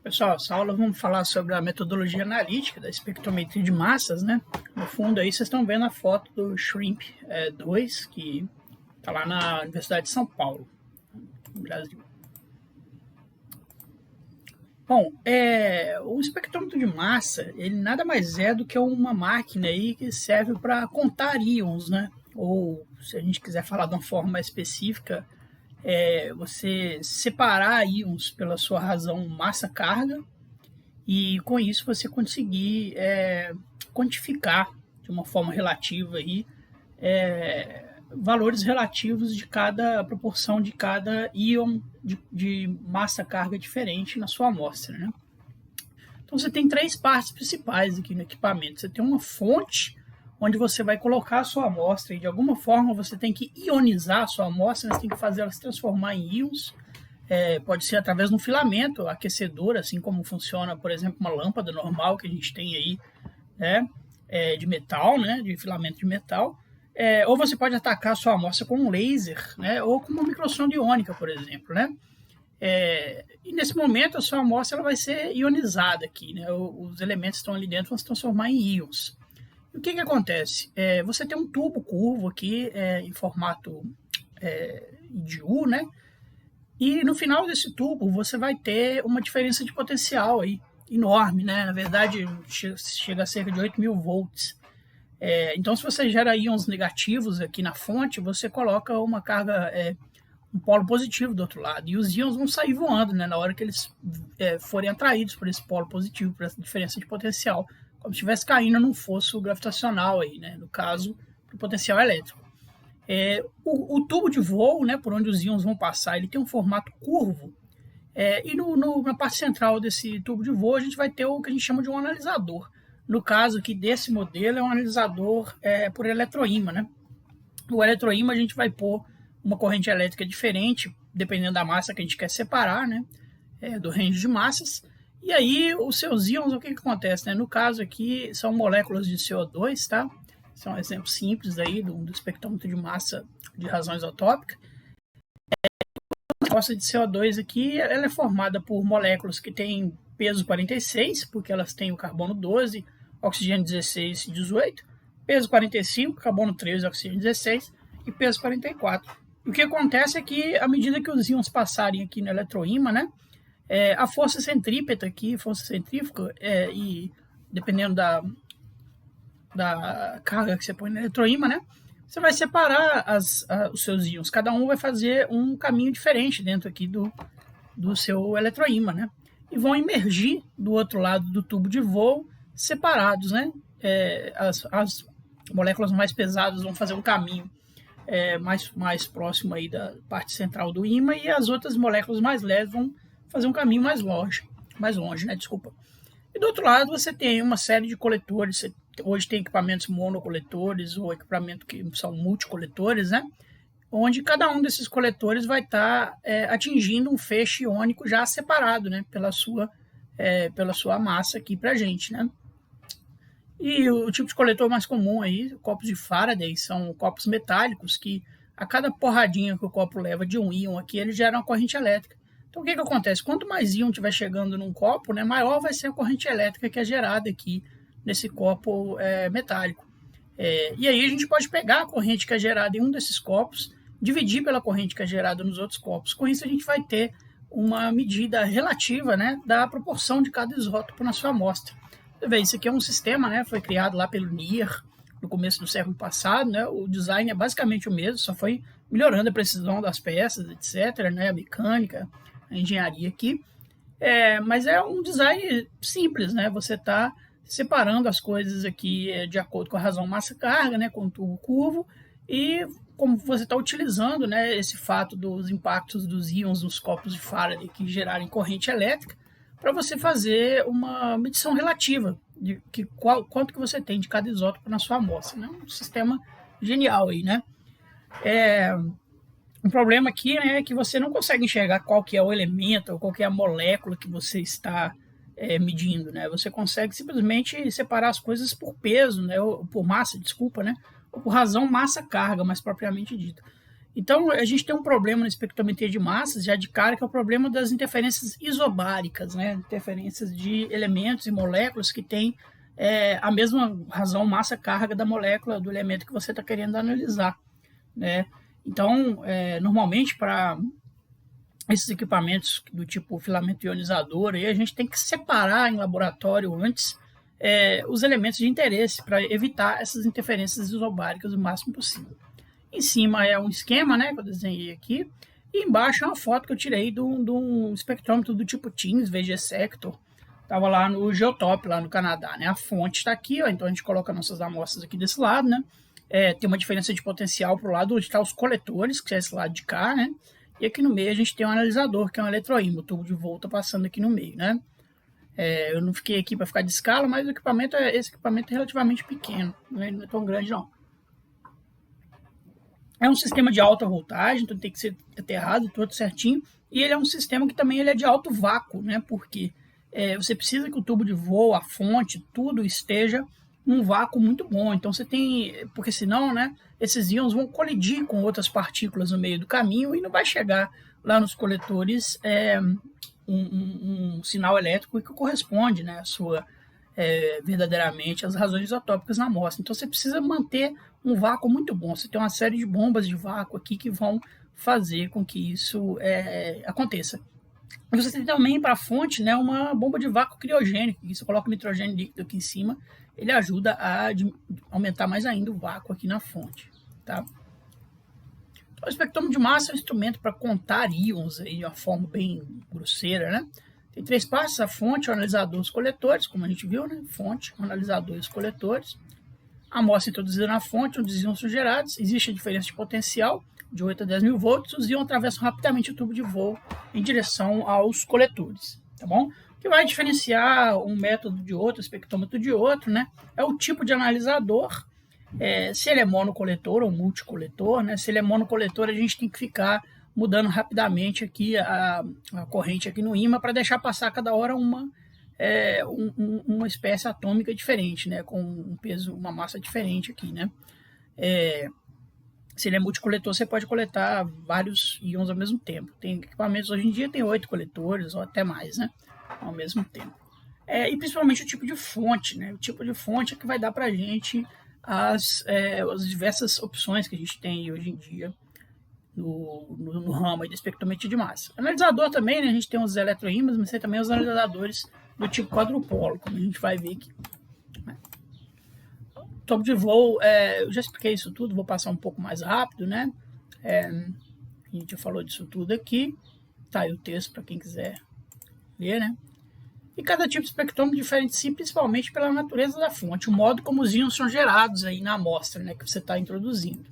Pessoal, essa aula vamos falar sobre a metodologia analítica da espectrometria de massas, né? No fundo aí vocês estão vendo a foto do SHRIMP 2, que está lá na Universidade de São Paulo, no Brasil. Bom, o espectrômetro de massa, ele nada mais é do que uma máquina aí que serve para contar íons, né? Ou, se a gente quiser falar de uma forma mais específica, você separar íons pela sua razão massa-carga e com isso você conseguir quantificar de uma forma relativa aí, valores relativos de cada proporção de cada íon de massa-carga diferente na sua amostra, né? Então você tem três partes principais aqui no equipamento. Você tem uma fonte onde você vai colocar a sua amostra e de alguma forma você tem que ionizar a sua amostra, você tem que fazer ela se transformar em íons. Pode ser através de um filamento aquecedor, assim como funciona, por exemplo, uma lâmpada normal que a gente tem aí, né, de metal, né, de filamento de metal. Ou você pode atacar a sua amostra com um laser, né, ou com uma microsonda iônica, por exemplo, né. E nesse momento a sua amostra ela vai ser ionizada aqui, né, os elementos que estão ali dentro vão se transformar em íons. E o que acontece? Você tem um tubo curvo aqui em formato de U, né? E no final desse tubo você vai ter uma diferença de potencial aí, enorme, né? Na verdade, chega a cerca de 8.000 volts. Então, se você gera íons negativos aqui na fonte, você coloca uma carga, um polo positivo do outro lado. E os íons vão sair voando, né? Na hora que eles forem atraídos por esse polo positivo, por essa diferença de potencial, como se estivesse caindo num fosso gravitacional aí, né? No caso, do potencial elétrico. O tubo de voo, né, por onde os íons vão passar, ele tem um formato curvo, e na parte central desse tubo de voo a gente vai ter o que a gente chama de um analisador. No caso aqui desse modelo é um analisador por eletroímã, né? No eletroímã a gente vai pôr uma corrente elétrica diferente, dependendo da massa que a gente quer separar, né? Do range de massas. E aí os seus íons, o que acontece, né? No caso aqui são moléculas de CO2, tá? São exemplos simples aí do espectrômetro de massa de razão isotópica. A amostra de CO2 aqui ela é formada por moléculas que têm peso 46, porque elas têm o carbono 12, oxigênio 16 e 18, peso 45, carbono 13, oxigênio 16 e peso 44. E o que acontece é que, à medida que os íons passarem aqui no eletroímã, né, a força centrípeta aqui, força centrífuga, e dependendo da carga que você põe no eletroímã, né, você vai separar os seus íons. Cada um vai fazer um caminho diferente dentro aqui do seu eletroímã, né, e vão emergir do outro lado do tubo de voo separados, né. As moléculas mais pesadas vão fazer um caminho mais próximo aí da parte central do ímã e as outras moléculas mais leves vão fazer um caminho mais longe, né, desculpa. E do outro lado você tem uma série de coletores. Hoje tem equipamentos monocoletores ou equipamentos que são multicoletores, né? Onde cada um desses coletores vai estar atingindo um feixe iônico já separado, né? Pela sua massa aqui pra gente, né? E o tipo de coletor mais comum aí, copos de Faraday, são copos metálicos que a cada porradinha que o copo leva de um íon aqui, ele gera uma corrente elétrica. Então, o que acontece? Quanto mais íon estiver chegando num copo, né, maior vai ser a corrente elétrica que é gerada aqui nesse copo metálico. E aí a gente pode pegar a corrente que é gerada em um desses copos, dividir pela corrente que é gerada nos outros copos. Com isso, a gente vai ter uma medida relativa, né, da proporção de cada isótopo na sua amostra. Você vê, isso aqui é um sistema, né, foi criado lá pelo Nier no começo do século passado, né, o design é basicamente o mesmo, só foi melhorando a precisão das peças, etc., né, a mecânica, a engenharia aqui, mas é um design simples, né? Você está separando as coisas aqui de acordo com a razão massa-carga, né? Com o tubo curvo, e como você está utilizando, né, esse fato dos impactos dos íons nos copos de Faraday que gerarem corrente elétrica, para você fazer uma medição relativa de quanto que você tem de cada isótopo na sua amostra, né? Um sistema genial aí, né? O problema aqui, né, é que você não consegue enxergar qual que é o elemento ou qual que é a molécula que você está medindo, né? Você consegue simplesmente separar as coisas por peso, né, ou por massa, desculpa, né, ou por razão massa-carga, mais propriamente dito. Então, a gente tem um problema na espectrometria de massas, já de cara, que é o problema das interferências isobáricas, né? Interferências de elementos e moléculas que têm a mesma razão massa-carga da molécula do elemento que você está querendo analisar, né? Então, normalmente, para esses equipamentos do tipo filamento ionizador, aí a gente tem que separar em laboratório antes os elementos de interesse para evitar essas interferências isobáricas o máximo possível. Em cima é um esquema, né, que eu desenhei aqui, e embaixo é uma foto que eu tirei de um espectrômetro do tipo TIMS, VG Sector. Estava lá no Geotop, lá no Canadá, né? A fonte está aqui, ó, então a gente coloca nossas amostras aqui desse lado, né? Tem uma diferença de potencial para o lado onde estão os coletores, que é esse lado de cá, né? E aqui no meio a gente tem um analisador, que é um eletroímã, o tubo de volta passando aqui no meio, né? Eu não fiquei aqui para ficar de escala, mas esse equipamento é relativamente pequeno, não é tão grande não. É um sistema de alta voltagem, então tem que ser aterrado todo certinho, e ele é um sistema que também ele é de alto vácuo, né? Porque você precisa que o tubo de voo, a fonte, tudo esteja num vácuo muito bom. Então você tem, porque senão, né, esses íons vão colidir com outras partículas no meio do caminho e não vai chegar lá nos coletores um sinal elétrico que corresponde, né, à sua verdadeiramente às razões isotópicas na amostra. Então você precisa manter um vácuo muito bom. Você tem uma série de bombas de vácuo aqui que vão fazer com que isso aconteça. E você tem também para a fonte, né, uma bomba de vácuo criogênico. Você coloca o nitrogênio líquido aqui em cima, ele ajuda a aumentar mais ainda o vácuo aqui na fonte. Tá? Então, o espectrômetro de massa é um instrumento para contar íons aí, de uma forma bem grosseira, né? Tem 3 partes: a fonte, o analisador e os coletores, como a gente viu, né? Fonte, o analisador e os coletores. A amostra introduzida na fonte, onde os íons são gerados. Existe a diferença de potencial de 8 a 10 mil volts. Os íons atravessam rapidamente o tubo de voo em direção aos coletores, tá bom? O que vai diferenciar um método de outro, espectrômetro de outro, né? É o tipo de analisador, se ele é monocoletor ou multicoletor, né? Se ele é monocoletor, a gente tem que ficar mudando rapidamente aqui a corrente aqui no ímã para deixar passar a cada hora uma espécie atômica diferente, né? Com um peso, uma massa diferente aqui, né? Se ele é multicoletor, você pode coletar vários íons ao mesmo tempo. Tem equipamentos hoje em dia tem 8 coletores ou até mais, né? Ao mesmo tempo. E principalmente o tipo de fonte, né? O tipo de fonte é que vai dar para a gente as diversas opções que a gente tem hoje em dia no ramo da espectrometria de massa. Analisador também, né? A gente tem os eletroímãs, mas tem também os analisadores do tipo quadrupolo, como a gente vai ver aqui. Tubo de voo, eu já expliquei isso tudo, vou passar um pouco mais rápido, né? A gente já falou disso tudo aqui. Tá aí o texto para quem quiser ler, né? E cada tipo de espectrômetro diferencia principalmente pela natureza da fonte, o modo como os íons são gerados aí na amostra, né, que você está introduzindo.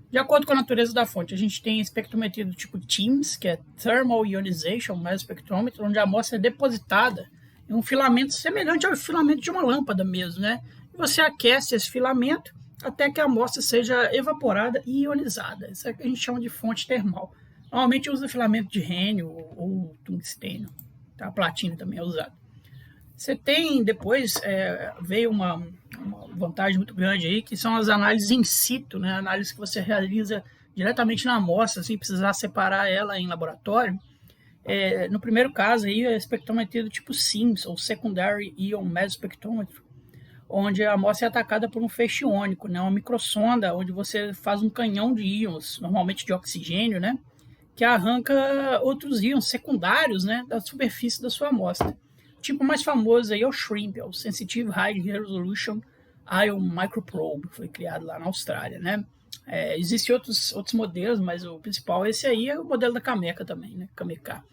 De acordo com a natureza da fonte, a gente tem espectrometria do tipo TIMS, que é Thermal Ionization Mass Spectrometer, onde a amostra é depositada em um filamento semelhante ao filamento de uma lâmpada mesmo, né? E você aquece esse filamento até que a amostra seja evaporada e ionizada. Isso é que a gente chama de fonte termal. Normalmente usa filamento de rênio ou tungstênio. A platina também é usada. Você tem, depois, veio uma vantagem muito grande aí, que são as análises in situ, né? Análises que você realiza diretamente na amostra, sem precisar separar ela em laboratório. No primeiro caso, aí, é a espectrometria do tipo SIMS, ou Secondary Ion Mass Spectrometry, onde a amostra é atacada por um feixe iônico, né? Uma microsonda, onde você faz um canhão de íons, normalmente de oxigênio, né? Que arranca outros íons secundários, né, da superfície da sua amostra. O tipo mais famoso aí é o SHRIMP, é o Sensitive High Resolution Ion Microprobe, que foi criado lá na Austrália, né? Existem outros modelos, mas o principal, esse aí, é o modelo da Cameca também, né? Cameca.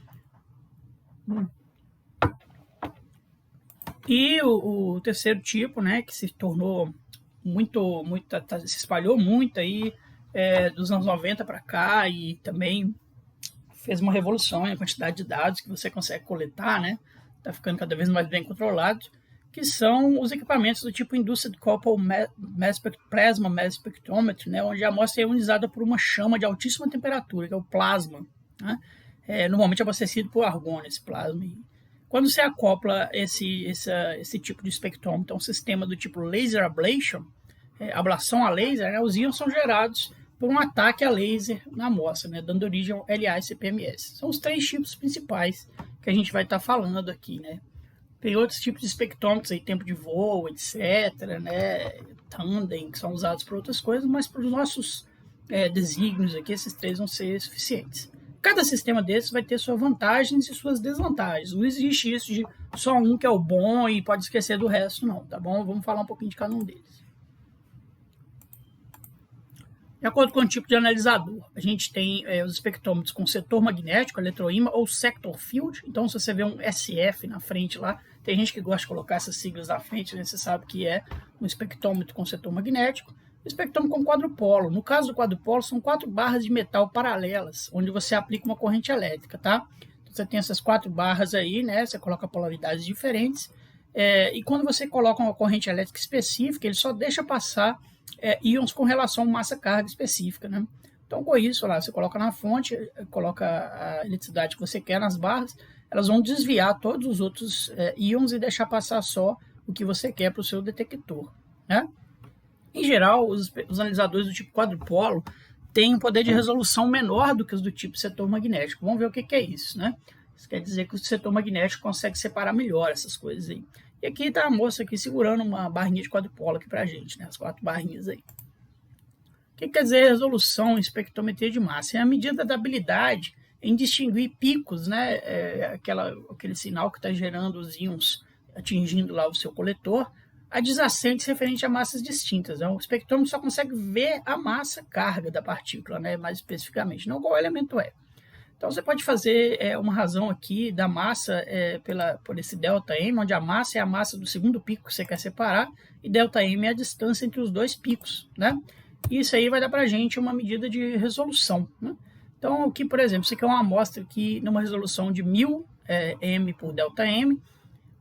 E o terceiro tipo, né, que se tornou se espalhou muito aí dos anos 90 para cá e também fez uma revolução na quantidade de dados que você consegue coletar, né? Está ficando cada vez mais bem controlado, que são os equipamentos do tipo Induced Coupled Plasma Mass Spectrometry, né? Onde a amostra é ionizada por uma chama de altíssima temperatura, que é o plasma, né? Normalmente é abastecido por argônio, esse plasma. E quando você acopla esse tipo de espectrômetro a um sistema do tipo Laser Ablation, ablação a laser, né? Os íons são gerados por um ataque a laser na amostra, né, dando origem ao LA e CPMS. São os 3 tipos principais que a gente vai estar falando aqui, né? Tem outros tipos de espectrômetros, aí, tempo de voo, etc., né, tandem, que são usados para outras coisas, mas para os nossos desígnios aqui, esses 3 vão ser suficientes. Cada sistema desses vai ter suas vantagens e suas desvantagens. Não existe isso de só um que é o bom e pode esquecer do resto, não, tá bom? Vamos falar um pouquinho de cada um deles. De acordo com o tipo de analisador, a gente tem os espectrômetros com setor magnético, eletroímã ou sector field. Então, se você vê um SF na frente lá, tem gente que gosta de colocar essas siglas na frente, né? Você sabe que é um espectrômetro com setor magnético. Espectrômetro com quadrupolo. No caso do quadrupolo, são 4 barras de metal paralelas, onde você aplica uma corrente elétrica, tá? Então, você tem essas 4 barras aí, né? Você coloca polaridades diferentes. E quando você coloca uma corrente elétrica específica, ele só deixa passar íons com relação a massa-carga específica, né? Então, com isso, lá, você coloca na fonte, coloca a eletricidade que você quer nas barras, elas vão desviar todos os outros íons e deixar passar só o que você quer para o seu detector, né? Em geral, os analisadores do tipo quadrupolo têm um poder de resolução menor do que os do tipo setor magnético. Vamos ver o que é isso, né? Isso quer dizer que o setor magnético consegue separar melhor essas coisas aí. E aqui está a moça aqui segurando uma barrinha de quadrupolo aqui para a gente, né? As 4 barrinhas aí. O que quer dizer resolução em espectrometria de massa? É a medida da habilidade em distinguir picos, né? Aquele sinal que está gerando os íons atingindo lá o seu coletor, adjacentes referente a massas distintas. Né? O espectrômetro só consegue ver a massa-carga da partícula, né? Mais especificamente, não qual elemento é. Então, você pode fazer uma razão aqui da massa por esse ΔM, onde a massa é a massa do segundo pico que você quer separar, e ΔM é a distância entre os 2 picos, né? E isso aí vai dar para a gente uma medida de resolução, né? Então, aqui, por exemplo, você quer uma amostra aqui numa resolução de 1000 M por ΔM,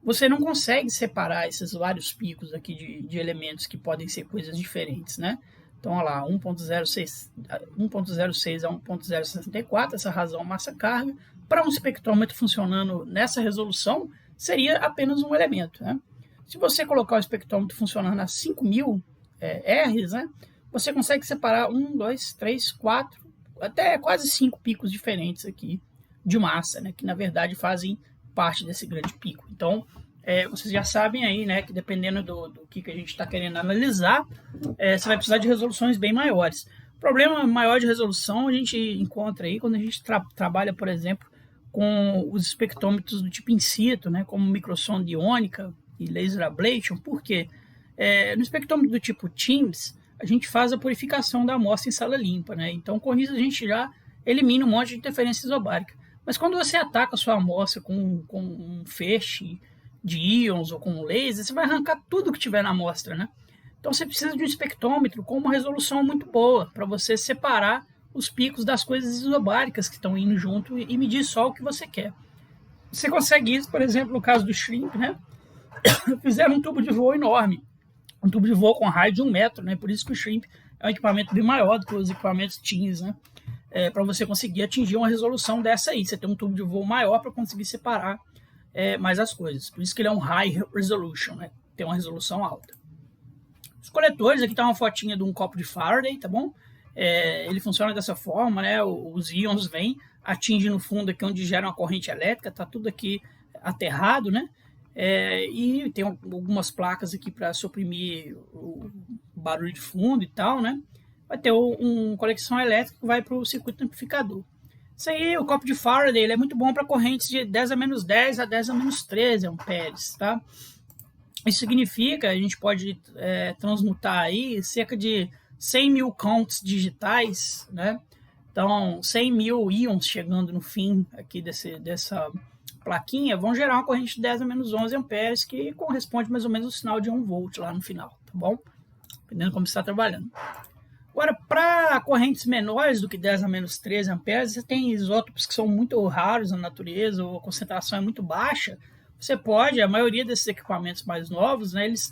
você não consegue separar esses vários picos aqui de elementos que podem ser coisas diferentes, né? Então, olha lá, 1.06 a 1.064, essa razão massa-carga, para um espectrômetro funcionando nessa resolução, seria apenas um elemento, né? Se você colocar o espectrômetro funcionando a 5.000 Rs, né, você consegue separar 1, 2, 3, 4, até quase 5 picos diferentes aqui de massa, né, que na verdade fazem parte desse grande pico. Então, vocês já sabem aí, né, que dependendo do que a gente está querendo analisar, você vai precisar de resoluções bem maiores. O problema maior de resolução a gente encontra aí quando a gente trabalha, por exemplo, com os espectrômetros do tipo in situ, né, como microsonda iônica e laser ablation. Por quê? No espectrômetro do tipo TIMS, a gente faz a purificação da amostra em sala limpa, né? Então, com isso, a gente já elimina um monte de interferência isobárica. Mas quando você ataca a sua amostra com um feixe de íons ou com um laser, você vai arrancar tudo que tiver na amostra, né? Então, você precisa de um espectrômetro com uma resolução muito boa para você separar os picos das coisas isobáricas que estão indo junto e medir só o que você quer. Você consegue isso, por exemplo, no caso do Shrimp, né? Fizeram um tubo de voo enorme, um tubo de voo com raio de 1 metro, né? Por isso que o Shrimp é um equipamento bem maior do que os equipamentos TIMS, né? Para você conseguir atingir uma resolução dessa aí. Você tem um tubo de voo maior para conseguir separar mais as coisas. Por isso que ele é um high resolution, né? Tem uma resolução alta. Os coletores, aqui está uma fotinha de um copo de Faraday, tá bom? Ele funciona dessa forma, né? Os íons vêm, atingem no fundo aqui onde gera uma corrente elétrica, tá tudo aqui aterrado, né? E tem algumas placas aqui para suprimir o barulho de fundo e tal, né? Vai ter uma conexão elétrica que vai para o circuito amplificador. Isso aí, o copo de Faraday, ele é muito bom para correntes de 10 a menos 10 a 10 a menos 13 amperes, tá? Isso significa que a gente pode transmutar aí cerca de 100 mil counts digitais, né? Então, 100 mil íons chegando no fim aqui dessa plaquinha vão gerar uma corrente de 10 a menos 11 amperes, que corresponde mais ou menos ao sinal de 1 volt lá no final, tá bom? Dependendo de como você está trabalhando. Agora, para correntes menores do que 10 a menos 13 amperes, você tem isótopos que são muito raros na natureza, ou a concentração é muito baixa. Você pode, a maioria desses equipamentos mais novos, né, eles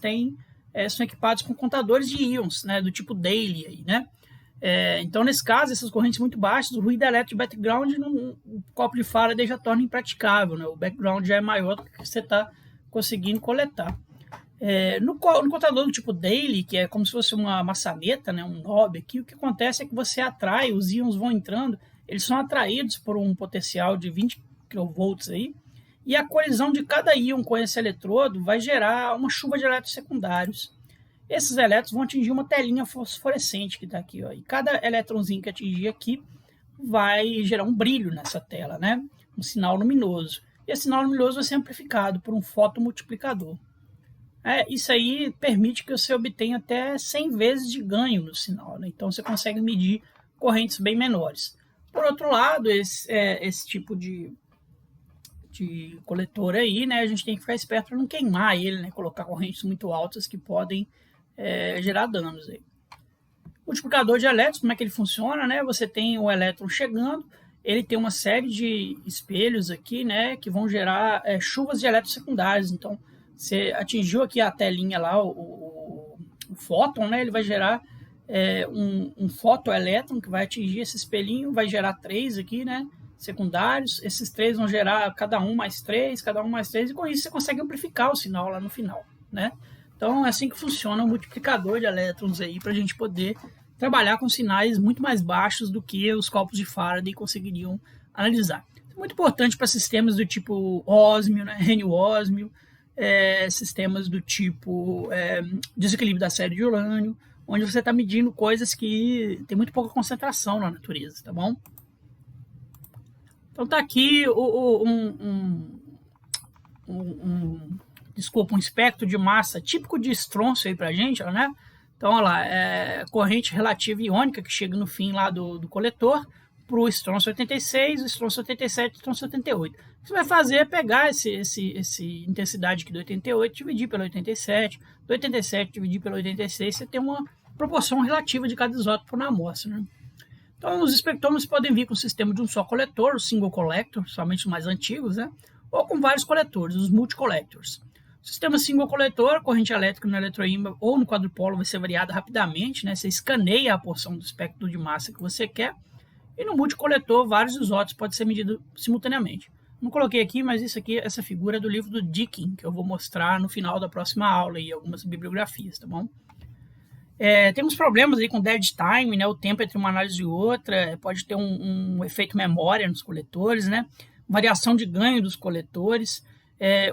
são equipados com contadores de íons, né, do tipo Daily, aí, né? Então, nesse caso, essas correntes muito baixas, o ruído elétrico de background, o copo de Faraday já torna impraticável, né? O background já é maior do que você está conseguindo coletar. No contador do tipo Daily, que é como se fosse uma maçaneta, né, um knob aqui, o que acontece é que você atrai, os íons vão entrando, eles são atraídos por um potencial de 20 kV aí, e a colisão de cada íon com esse eletrodo vai gerar uma chuva de elétrons secundários. Esses elétrons vão atingir uma telinha fosforescente que está aqui, ó, e cada elétronzinho que atingir aqui vai gerar um brilho nessa tela, né, um sinal luminoso. E esse sinal luminoso vai ser amplificado por um fotomultiplicador. Isso aí permite que você obtenha até 100 vezes de ganho no sinal, né? Então você consegue medir correntes bem menores. Por outro lado, esse tipo de coletor aí, né, a gente tem que ficar esperto para não queimar ele, né, colocar correntes muito altas que podem gerar danos aí. Multiplicador de elétrons, como é que ele funciona, né? Você tem o elétron chegando, ele tem uma série de espelhos aqui, né, que vão gerar chuvas de elétrons secundários. Então, você atingiu aqui a telinha lá, o fóton, né, ele vai gerar um fotoelétron que vai atingir esse espelhinho, vai gerar 3 aqui, né, secundários. Esses 3 vão gerar cada um mais 3, cada um mais 3, e com isso você consegue amplificar o sinal lá no final, né? Então, é assim que funciona o multiplicador de elétrons aí, para a gente poder trabalhar com sinais muito mais baixos do que os copos de Faraday conseguiriam analisar. É muito importante para sistemas do tipo ósmio, né, Renio-ósmio, sistemas do tipo desequilíbrio da série de urânio, onde você está medindo coisas que tem muito pouca concentração na natureza, tá bom? Então tá aqui um espectro de massa típico de estrôncio aí pra gente, ó, né? Então, olha lá, corrente relativa iônica que chega no fim lá do coletor para o estrôncio 86, o estrôncio 87 e o estrôncio 88. O que você vai fazer é pegar essa intensidade aqui do 88, dividir pelo 87, do 87 dividir pelo 86, você tem uma proporção relativa de cada isótopo na amostra, né? Então, os espectrômetros podem vir com o sistema de um só coletor, o single collector, somente os mais antigos, né? Ou com vários coletores, os multicollectors. O sistema single coletor, a corrente elétrica no eletroímã ou no quadrupolo vai ser variada rapidamente, né? Você escaneia a porção do espectro de massa que você quer. E no multicoletor, vários isótopos podem ser medidos simultaneamente. Não coloquei aqui, mas essa figura é do livro do Deakin, que eu vou mostrar no final da próxima aula e algumas bibliografias, tá bom? Tem uns problemas aí com dead time, né? O tempo entre uma análise e outra, pode ter um efeito memória nos coletores, né? Variação de ganho dos coletores.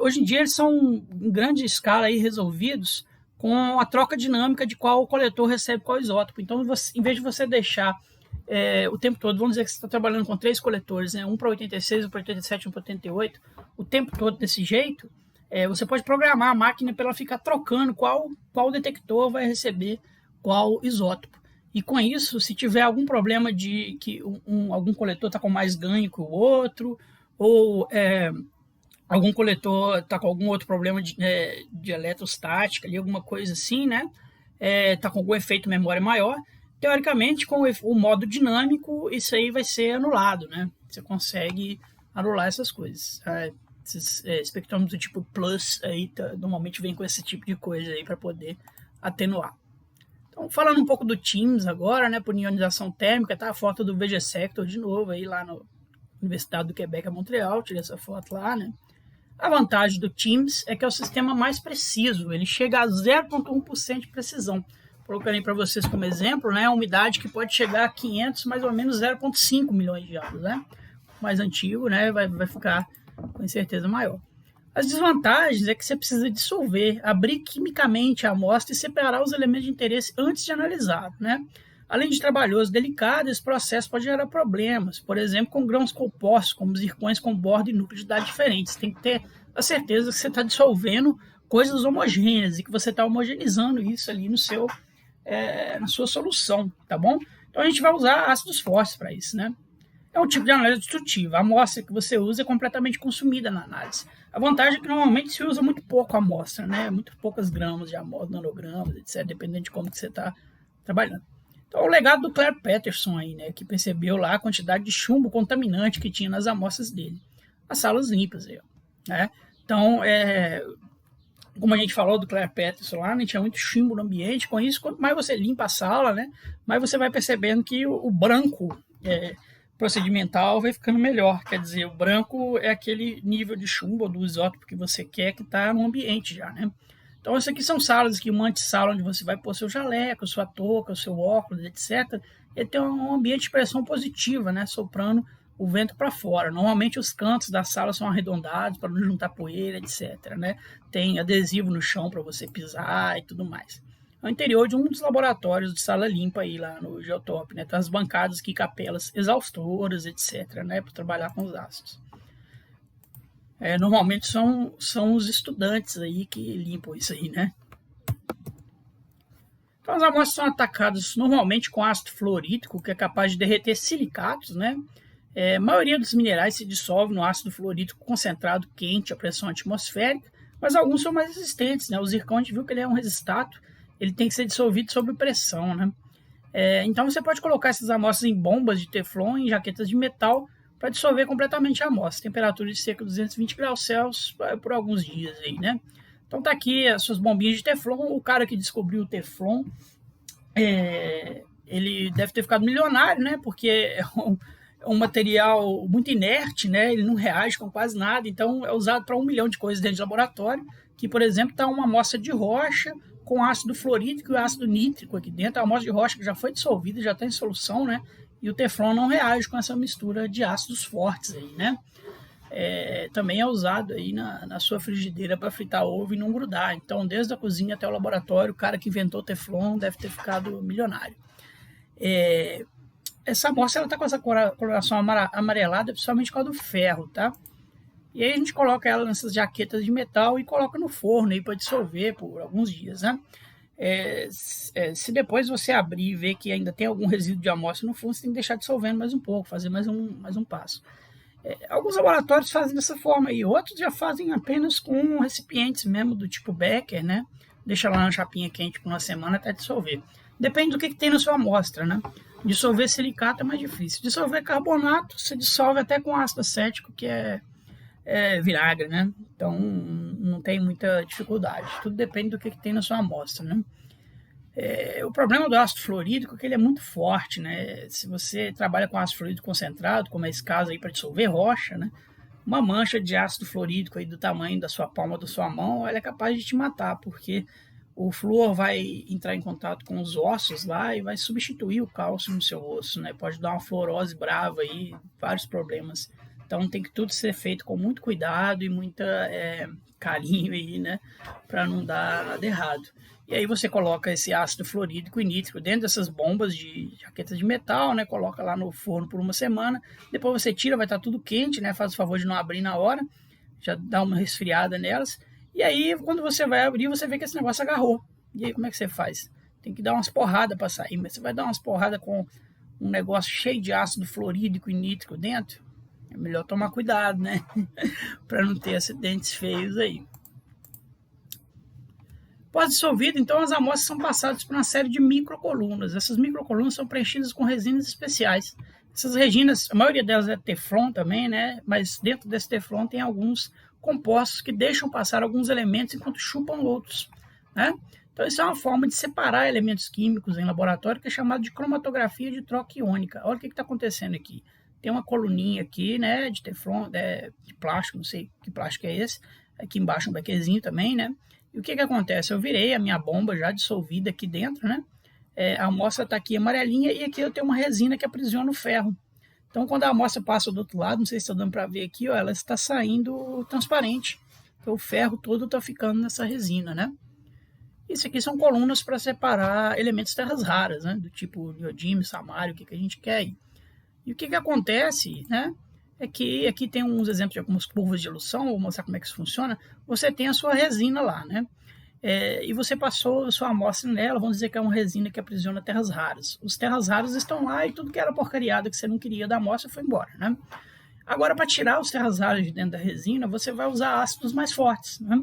Hoje em dia eles são em grande escala aí resolvidos com a troca dinâmica de qual coletor recebe qual isótopo. Então, em vez de você deixar o tempo todo, vamos dizer que você está trabalhando com 3 coletores, né? Um para 86, um para 87, um para 88, o tempo todo desse jeito, você pode programar a máquina para ela ficar trocando qual detector vai receber qual isótopo. E com isso, se tiver algum problema de que algum coletor está com mais ganho que o outro, ou algum coletor está com algum outro problema de eletrostática, ali, alguma coisa assim, né? Está com algum efeito memória maior, teoricamente, com o modo dinâmico, isso aí vai ser anulado, né? Você consegue anular essas coisas. Esses espectrômetros do tipo Plus aí normalmente vem com esse tipo de coisa aí para poder atenuar. Então, falando um pouco do TIMS agora, né, por ionização térmica, tá a foto do VG Sector de novo aí lá na Universidade do Quebec a Montreal, tirei essa foto lá, né? A vantagem do TIMS é que é o sistema mais preciso, ele chega a 0,1% de precisão. Colocando aí para vocês como exemplo, né, a umidade que pode chegar a 500, mais ou menos 0,5 milhões de anos, né? O mais antigo, né, vai ficar com certeza maior. As desvantagens é que você precisa dissolver, abrir quimicamente a amostra e separar os elementos de interesse antes de analisar, né? Além de trabalhoso e delicado, esse processo pode gerar problemas, por exemplo, com grãos compostos, como zircões com borda e núcleo de idade diferentes. Você tem que ter a certeza que você está dissolvendo coisas homogêneas e que você está homogeneizando isso ali na sua solução, tá bom? Então a gente vai usar ácidos fósseis para isso, né? É um tipo de análise destrutiva. A amostra que você usa é completamente consumida na análise. A vantagem é que normalmente se usa muito pouco a amostra, né? Muito poucas gramas de amostra, nanogramas, etc., dependendo de como que você está trabalhando. Então, o legado do Claire Patterson aí, né? Que percebeu lá a quantidade de chumbo contaminante que tinha nas amostras dele. As salas limpas aí, ó, né? Então, como a gente falou do Claire Patterson lá, né, tinha muito chumbo no ambiente. Com isso, quanto mais você limpa a sala, né, mais você vai percebendo que o branco procedimental vai ficando melhor. Quer dizer, o branco é aquele nível de chumbo do isótopo que você quer que está no ambiente já, né? Então, isso aqui são salas, que uma antessala onde você vai pôr seu jaleco, sua touca, seu óculos, etc. Ele tem um ambiente de pressão positiva, né, soprando o vento para fora. Normalmente os cantos da sala são arredondados para não juntar poeira, etc. Né? Tem adesivo no chão para você pisar e tudo mais. É o interior de um dos laboratórios de sala limpa aí lá no Geotop, né? Tem as bancadas aqui, capelas exaustoras, etc. Né? Para trabalhar com os ácidos. Normalmente são os estudantes aí que limpam isso aí, né? Então as amostras são atacadas normalmente com ácido fluorídrico, que é capaz de derreter silicatos, né? A maioria dos minerais se dissolve no ácido fluorídrico concentrado quente à pressão atmosférica, mas alguns são mais resistentes, né? O zircão a gente viu que ele é um resistato, ele tem que ser dissolvido sob pressão, né? Então você pode colocar essas amostras em bombas de teflon, em jaquetas de metal, para dissolver completamente a amostra. Temperatura de cerca de 220 graus Celsius por alguns dias aí, né? Então tá aqui as suas bombinhas de teflon. O cara que descobriu o teflon, ele deve ter ficado milionário, né? Porque é um material muito inerte, né? Ele não reage com quase nada, então é usado para 1 milhão de coisas dentro de laboratório, que, por exemplo, está uma amostra de rocha com ácido fluorídrico e ácido nítrico aqui dentro. A amostra de rocha que já foi dissolvida, já está em solução, né? E o teflon não reage com essa mistura de ácidos fortes aí, né? Também é usado aí na sua frigideira para fritar ovo e não grudar. Então, desde a cozinha até o laboratório, o cara que inventou o teflon deve ter ficado milionário. Essa amostra está com essa coloração amarelada, principalmente por causa do ferro, tá? E aí a gente coloca ela nessas jaquetas de metal e coloca no forno aí para dissolver por alguns dias, né? Se depois você abrir e ver que ainda tem algum resíduo de amostra no fundo, você tem que deixar dissolvendo mais um pouco, fazer mais um passo. Alguns laboratórios fazem dessa forma aí, outros já fazem apenas com recipientes mesmo do tipo Becker, né? Deixa lá na chapinha quente por uma semana até dissolver. Depende do que tem na sua amostra, né? Dissolver silicato é mais difícil. Dissolver carbonato, você dissolve até com ácido acético, que é vinagre, né? Então não tem muita dificuldade. Tudo depende do que tem na sua amostra, né? O problema do ácido fluorídrico é que ele é muito forte, né? Se você trabalha com ácido fluorídrico concentrado, como é esse caso aí para dissolver rocha, né? Uma mancha de ácido fluorídrico aí do tamanho da sua palma da sua mão, ela é capaz de te matar, porque o flúor vai entrar em contato com os ossos lá e vai substituir o cálcio no seu osso, né? Pode dar uma fluorose brava aí, vários problemas. Então tem que tudo ser feito com muito cuidado e muita carinho aí, né? Para não dar nada errado. E aí você coloca esse ácido fluorídrico e nítrico dentro dessas bombas de jaquetas de metal, né? Coloca lá no forno por uma semana. Depois você tira, vai estar tudo quente, né? Faz o favor de não abrir na hora. Já dá uma resfriada nelas. E aí, quando você vai abrir, você vê que esse negócio agarrou. E aí, como é que você faz? Tem que dar umas porradas para sair. Mas você vai dar umas porradas com um negócio cheio de ácido fluorídrico e nítrico dentro? É melhor tomar cuidado, né? Para não ter acidentes feios aí. Pós-dissolvido, então, as amostras são passadas por uma série de microcolunas. Essas microcolunas são preenchidas com resinas especiais. Essas resinas, a maioria delas é teflon também, né? Mas dentro desse teflon tem alguns compostos que deixam passar alguns elementos enquanto chupam outros, né? Então, isso é uma forma de separar elementos químicos em laboratório que é chamada de cromatografia de troca iônica. Olha o que está acontecendo aqui. Tem uma coluninha aqui, né, de teflon, de plástico, não sei que plástico é esse. Aqui embaixo um bequezinho também, né? E o que acontece? Eu virei a minha bomba já dissolvida aqui dentro, né? A amostra está aqui amarelinha e aqui eu tenho uma resina que aprisiona o ferro. Então, quando a amostra passa do outro lado, não sei se está dando para ver aqui, ó, ela está saindo transparente. Então, o ferro todo está ficando nessa resina, né? Isso aqui são colunas para separar elementos terras raras, né? Do tipo neodímio, samário, o que a gente quer aí. E o que acontece, né? É que aqui tem uns exemplos de algumas curvas de elução, vou mostrar como é que isso funciona. Você tem a sua resina lá, né? E você passou a sua amostra nela, vamos dizer que é uma resina que aprisiona terras raras. Os terras raras estão lá e tudo que era porcariada que você não queria da amostra foi embora, né? Agora, para tirar os terras raras de dentro da resina, você vai usar ácidos mais fortes, né?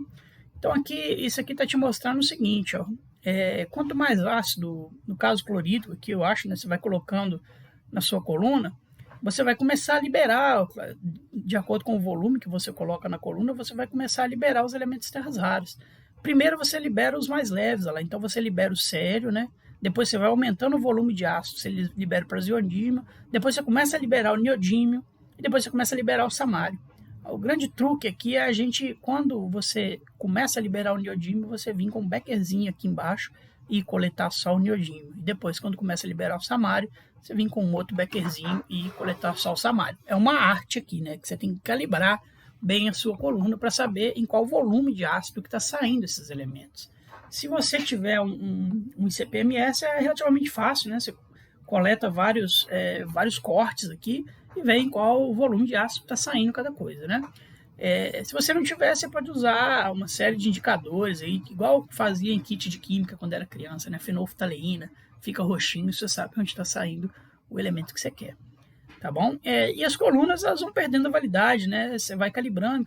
Então, isso aqui está te mostrando o seguinte, ó. Quanto mais ácido, no caso clorídrico, aqui eu acho, né? Você vai colocando na sua coluna, você vai começar a liberar, de acordo com o volume que você coloca na coluna, você vai começar a liberar os elementos terras raras. Primeiro você libera os mais leves, lá. Então você libera o sério, né? Depois você vai aumentando o volume de ácido, você libera o praseodímio, depois você começa a liberar o neodímio, e depois você começa a liberar o samário. O grande truque aqui é quando você começa a liberar o neodímio, você vir com um beckerzinho aqui embaixo e coletar só o neodímio. E depois, quando começa a liberar o samário, você vem com um outro beckerzinho e coletar só o samário. É uma arte aqui, né? Que você tem que calibrar bem a sua coluna para saber em qual volume de ácido que está saindo esses elementos. Se você tiver um ICP-MS, é relativamente fácil, né? Você coleta vários cortes aqui e vê em qual volume de ácido está saindo cada coisa, né? Se você não tiver, você pode usar uma série de indicadores aí, igual fazia em kit de química quando era criança, né? Fenolftaleína, fica roxinho, você sabe onde está saindo o elemento que você quer, tá bom? E as colunas, elas vão perdendo a validade, né? Você vai calibrando,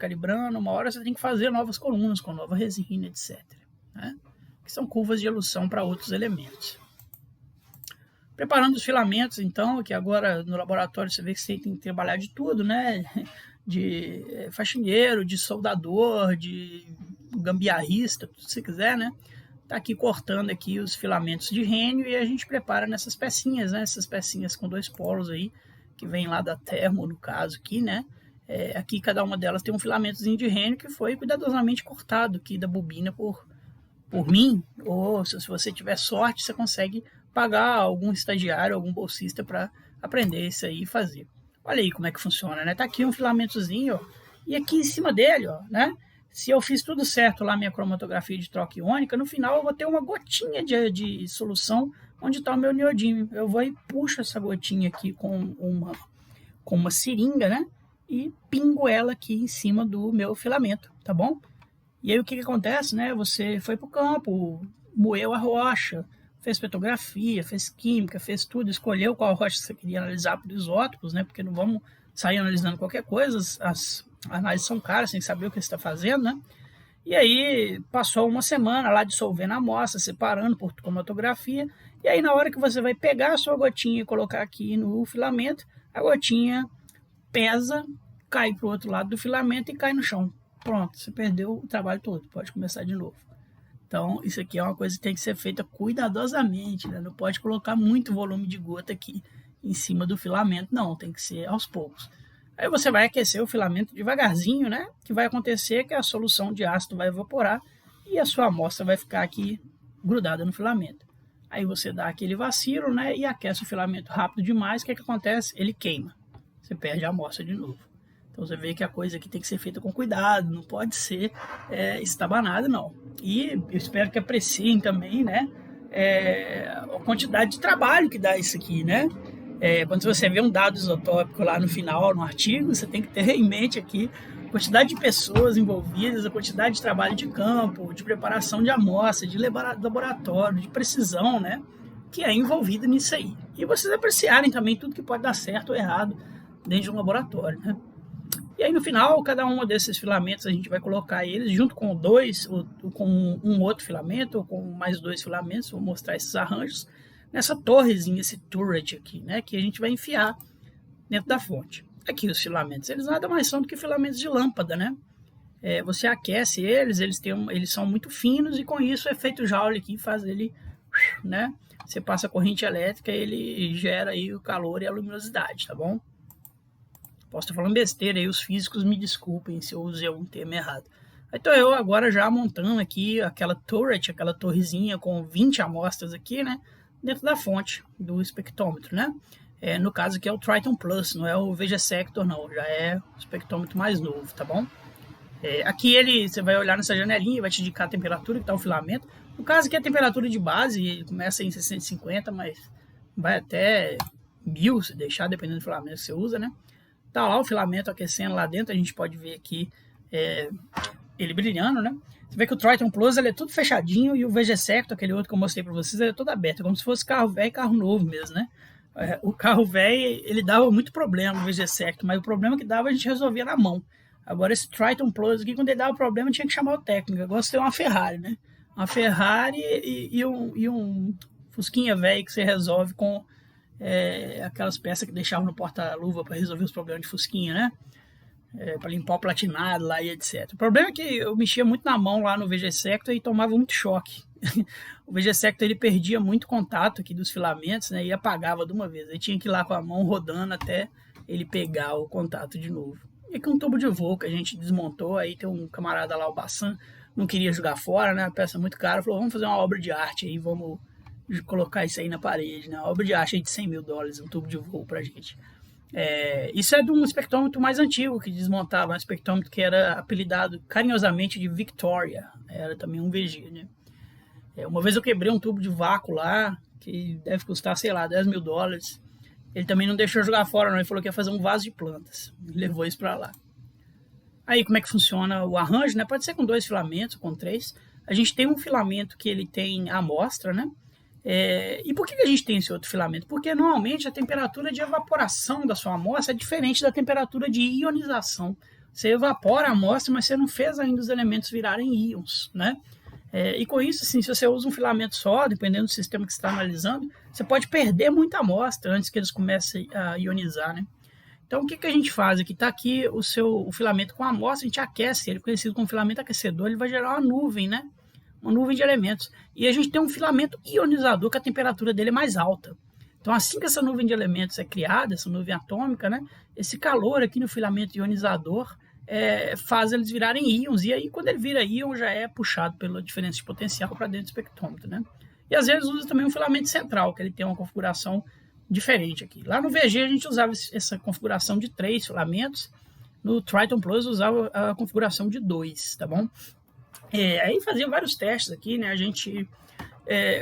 uma hora você tem que fazer novas colunas com nova resina, etc. Né? Que são curvas de elução para outros elementos. Preparando os filamentos, então, que agora no laboratório você vê que você tem que trabalhar de tudo, né? De faxineiro, de soldador, de gambiarrista, tudo que você quiser, né? Tá aqui cortando aqui os filamentos de rênio e a gente prepara nessas pecinhas, né? Essas pecinhas com 2 polos aí, que vem lá da Termo, no caso aqui, né? Aqui cada uma delas tem um filamentozinho de rênio que foi cuidadosamente cortado aqui da bobina por mim, ou se você tiver sorte, você consegue pagar algum estagiário, algum bolsista para aprender isso aí e fazer. Olha aí como é que funciona, né? Tá aqui um filamentozinho, ó, e aqui em cima dele, ó, né? Se eu fiz tudo certo lá, minha cromatografia de troca iônica, no final eu vou ter uma gotinha de solução onde está o meu neodímio. Eu vou e puxo essa gotinha aqui com uma seringa, né? E pingo ela aqui em cima do meu filamento, tá bom? E aí o que acontece, né? Você foi para o campo, moeu a rocha, fez petrografia, fez química, fez tudo, escolheu qual rocha você queria analisar por isótopos, né? Porque não vamos sair analisando qualquer coisa, as análises são caras, tem que saber o que você está fazendo, né? E aí passou uma semana lá dissolvendo a amostra, separando por cromatografia, e aí na hora que você vai pegar a sua gotinha e colocar aqui no filamento, a gotinha pesa, cai para o outro lado do filamento e cai no chão. Pronto, você perdeu o trabalho todo, pode começar de novo. Então, isso aqui é uma coisa que tem que ser feita cuidadosamente, né? Não pode colocar muito volume de gota aqui em cima do filamento, não, tem que ser aos poucos. Aí você vai aquecer o filamento devagarzinho, né? O que vai acontecer é que a solução de ácido vai evaporar e a sua amostra vai ficar aqui grudada no filamento. Aí você dá aquele vacilo, né? E aquece o filamento rápido demais, o que acontece? Ele queima, você perde a amostra de novo. Então você vê que a coisa aqui tem que ser feita com cuidado, não pode ser estabanada, não. E eu espero que apreciem também, né, a quantidade de trabalho que dá isso aqui, né? Quando você vê um dado isotópico lá no final, no artigo, você tem que ter em mente aqui a quantidade de pessoas envolvidas, a quantidade de trabalho de campo, de preparação de amostra, de laboratório, de precisão, né, que é envolvida nisso aí. E vocês apreciarem também tudo que pode dar certo ou errado dentro de um laboratório, né? E aí no final, cada um desses filamentos a gente vai colocar eles junto com com um outro filamento, ou com mais 2 filamentos, vou mostrar esses arranjos, nessa torrezinha, esse turret aqui, né, que a gente vai enfiar dentro da fonte. Aqui os filamentos, eles nada mais são do que filamentos de lâmpada, né? Você aquece eles são muito finos e com isso o efeito Joule aqui faz ele, né? Você passa a corrente elétrica e ele gera aí o calor e a luminosidade, tá bom? Posso estar falando besteira aí, os físicos me desculpem se eu usei um termo errado. Então eu agora já montando aqui aquela turret, aquela torrezinha com 20 amostras aqui, né? Dentro da fonte do espectrômetro, né? No caso aqui é o Triton Plus, não é o VG Sector não, já é o espectrômetro mais novo, tá bom? Aqui você vai olhar nessa janelinha e vai te indicar a temperatura que está o filamento. No caso aqui a temperatura de base, ele começa em 650, mas vai até 1000 se deixar, dependendo do filamento que você usa, né? Tá lá o filamento aquecendo lá dentro, a gente pode ver aqui ele brilhando, né? Você vê que o Triton Plus ele é tudo fechadinho e o VG Sector, aquele outro que eu mostrei para vocês, ele é todo aberto, como se fosse carro velho e carro novo mesmo, né? O carro velho, ele dava muito problema no VG Sector, mas o problema que dava a gente resolvia na mão. Agora esse Triton Plus aqui, quando ele dava problema, tinha que chamar o técnico. Agora você tem uma Ferrari, né? Uma Ferrari e um Fusquinha velho que você resolve com aquelas peças que deixavam no porta-luva para resolver os problemas de Fusquinha, né? Para limpar o platinado lá e etc. O problema é que eu mexia muito na mão lá no VG Sector e tomava muito choque. O VG Sector ele perdia muito contato aqui dos filamentos, né? E apagava de uma vez. Aí tinha que ir lá com a mão rodando até ele pegar o contato de novo. E aqui um tubo de voo que a gente desmontou, aí tem um camarada lá, o Bassan, não queria jogar fora, né? A peça muito cara, falou, vamos fazer uma obra de arte aí, vamos colocar isso aí na parede, né? Uma obra de arte aí de $100 mil, um tubo de voo pra gente. Isso é de um espectrômetro mais antigo que desmontava, um espectrômetro que era apelidado carinhosamente de Victoria, era também um VG, né? Uma vez eu quebrei um tubo de vácuo lá, que deve custar, sei lá, $10 mil. Ele também não deixou jogar fora, não. Ele falou que ia fazer um vaso de plantas. Ele levou isso para lá. Aí, como é que funciona o arranjo, né? Pode ser com 2 filamentos, com 3. A gente tem um filamento que ele tem amostra, né? E por que a gente tem esse outro filamento? Porque, normalmente, a temperatura de evaporação da sua amostra é diferente da temperatura de ionização. Você evapora a amostra, mas você não fez ainda os elementos virarem íons, né? E com isso, assim, se você usa um filamento só, dependendo do sistema que você está analisando, você pode perder muita amostra antes que eles comecem a ionizar, né? Então, o que a gente faz aqui? Está aqui o filamento com a amostra, a gente aquece ele, conhecido como filamento aquecedor, ele vai gerar uma nuvem, né? Uma nuvem de elementos. E a gente tem um filamento ionizador, que a temperatura dele é mais alta. Então, assim que essa nuvem de elementos é criada, essa nuvem atômica, né? Esse calor aqui no filamento ionizador faz eles virarem íons, e aí quando ele vira íon já é puxado pela diferença de potencial para dentro do espectrômetro, né? E às vezes usa também um filamento central, que ele tem uma configuração diferente aqui. Lá no VG a gente usava essa configuração de 3 filamentos, no Triton Plus usava a configuração de 2, tá bom? Aí fazia vários testes aqui, né? A gente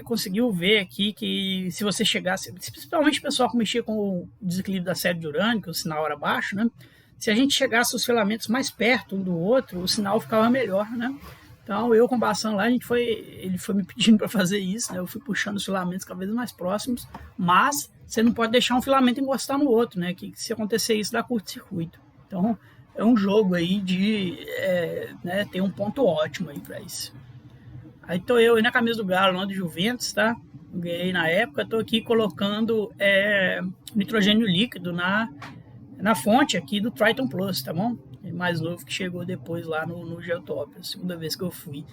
conseguiu ver aqui que se você chegasse, principalmente o pessoal que mexia com o desequilíbrio da série de urânio, que o sinal era baixo, né? Se a gente chegasse os filamentos mais perto um do outro, o sinal ficava melhor, né? Então, eu com o Bassan lá, ele foi me pedindo para fazer isso, né? Eu fui puxando os filamentos cada vez mais próximos, mas você não pode deixar um filamento encostar no outro, né? Que se acontecer isso, dá curto-circuito. Então, é um jogo aí de ter um ponto ótimo aí para isso. Aí tô eu aí na camisa do Galo, não do Juventus, tá? Ganhei na época, tô aqui colocando nitrogênio líquido na fonte aqui do Triton Plus, tá bom? É mais novo que chegou depois lá no Geotópia, a segunda vez que eu fui.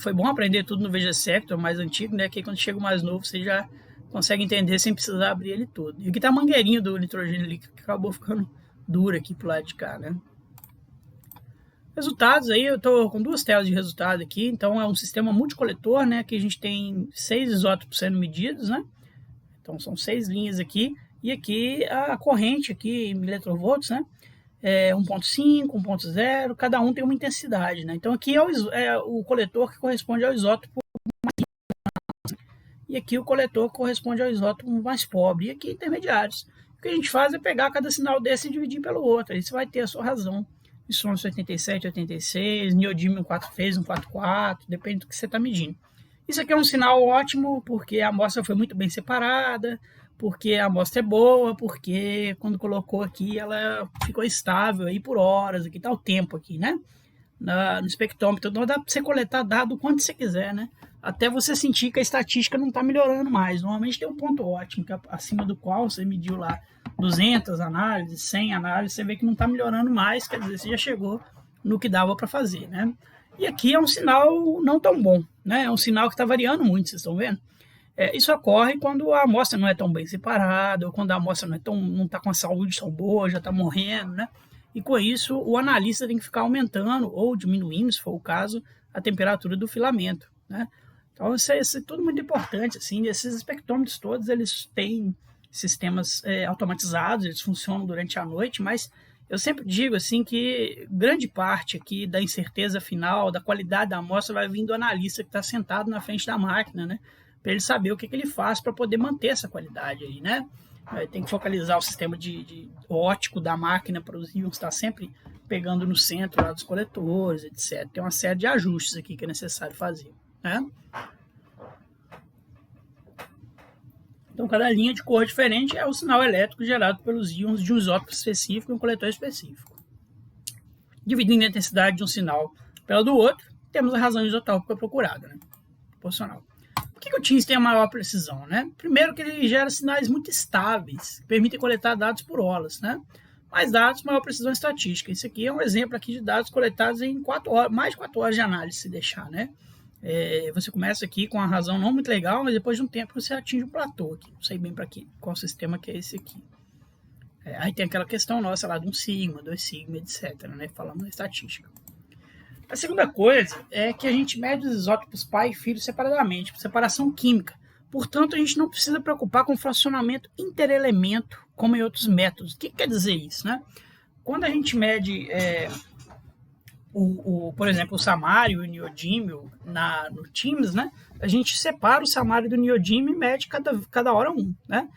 Foi bom aprender tudo no VG Sector, mais antigo, né? Que quando chega o mais novo você já consegue entender sem precisar abrir ele todo. E aqui tá a mangueirinha do nitrogênio líquido que acabou ficando dura aqui pro lado de cá, né? Resultados aí, eu tô com 2 telas de resultado aqui, então é um sistema multicoletor, né? Que a gente tem 6 isótopos sendo medidos, né? Então são 6 linhas aqui. E aqui a corrente aqui em electrovolts, né? 1.5, 1.0, cada um tem uma intensidade, né? Então aqui é o coletor que corresponde ao isótopo mais, e aqui o coletor que corresponde ao isótopo mais pobre, e aqui intermediários. O que a gente faz é pegar cada sinal desse e dividir pelo outro, aí você vai ter a sua razão. Estronço 87, 86, neodímio 4 vezes, 144, depende do que você está medindo. Isso aqui é um sinal ótimo porque a amostra foi muito bem separada, porque a amostra é boa, porque quando colocou aqui ela ficou estável aí por horas, aqui está o tempo aqui, né? No espectrômetro, então dá para você coletar dado o quanto você quiser, né? Até você sentir que a estatística não está melhorando mais. Normalmente tem um ponto ótimo, que acima do qual você mediu lá 200 análises, 100 análises, você vê que não está melhorando mais, quer dizer, você já chegou no que dava para fazer, né? E aqui é um sinal não tão bom, né? É um sinal que está variando muito, vocês estão vendo? Isso ocorre quando a amostra não é tão bem separada, ou quando a amostra não está com a saúde tão boa, já está morrendo, né? E com isso, o analista tem que ficar aumentando ou diminuindo, se for o caso, a temperatura do filamento, né? Então, isso é tudo muito importante, assim, esses espectrômetros todos, eles têm sistemas automatizados, eles funcionam durante a noite, mas eu sempre digo, assim, que grande parte aqui da incerteza final, da qualidade da amostra, vai vir do analista que está sentado na frente da máquina, né? Para ele saber o que ele faz para poder manter essa qualidade aí, né? Tem que focalizar o sistema de óptico da máquina para os íons estar sempre pegando no centro lá dos coletores, etc. Tem uma série de ajustes aqui que é necessário fazer, né? Então, cada linha de cor diferente é o sinal elétrico gerado pelos íons de um isótopo específico e um coletor específico. Dividindo a intensidade de um sinal pela do outro, temos a razão isotópica procurada, né? Proporcional. Por que o TINS tem a maior precisão, né? Primeiro que ele gera sinais muito estáveis, que permitem coletar dados por horas, né? Mais dados, maior precisão estatística. Isso aqui é um exemplo aqui de dados coletados em 4 horas, mais de 4 horas de análise, se deixar, né? Você começa aqui com uma razão não muito legal, mas depois de um tempo você atinge um platô aqui. Não sei bem para qual sistema que é esse aqui. Aí tem aquela questão nossa lá de 1 sigma, 2 sigma, etc, né, falando na estatística. A segunda coisa é que a gente mede os isótopos pai e filho separadamente, por separação química. Portanto, a gente não precisa preocupar com o fracionamento interelemento, como em outros métodos. O que quer dizer isso, né? Quando a gente mede, por exemplo, o samário e o neodímio no TIMS, né? A gente separa o samário do neodímio e mede cada hora um, né?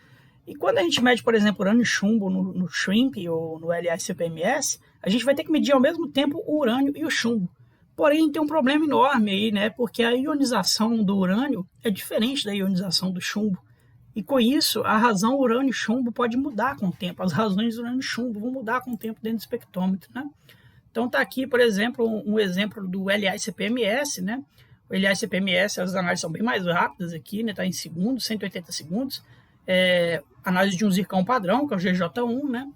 E quando a gente mede, por exemplo, urânio e chumbo no SHRIMP ou no LI-CPMS, a gente vai ter que medir ao mesmo tempo o urânio e o chumbo. Porém, tem um problema enorme aí, né? Porque a ionização do urânio é diferente da ionização do chumbo. E com isso, a razão urânio e chumbo pode mudar com o tempo. As razões urânio e chumbo vão mudar com o tempo dentro do espectrômetro, né? Então tá aqui, por exemplo, um exemplo do LI-CPMS, né? O LI-CPMS, as análises são bem mais rápidas aqui, né? Tá em segundos, 180 segundos. Análise de um zircão padrão, que é o GJ1, né?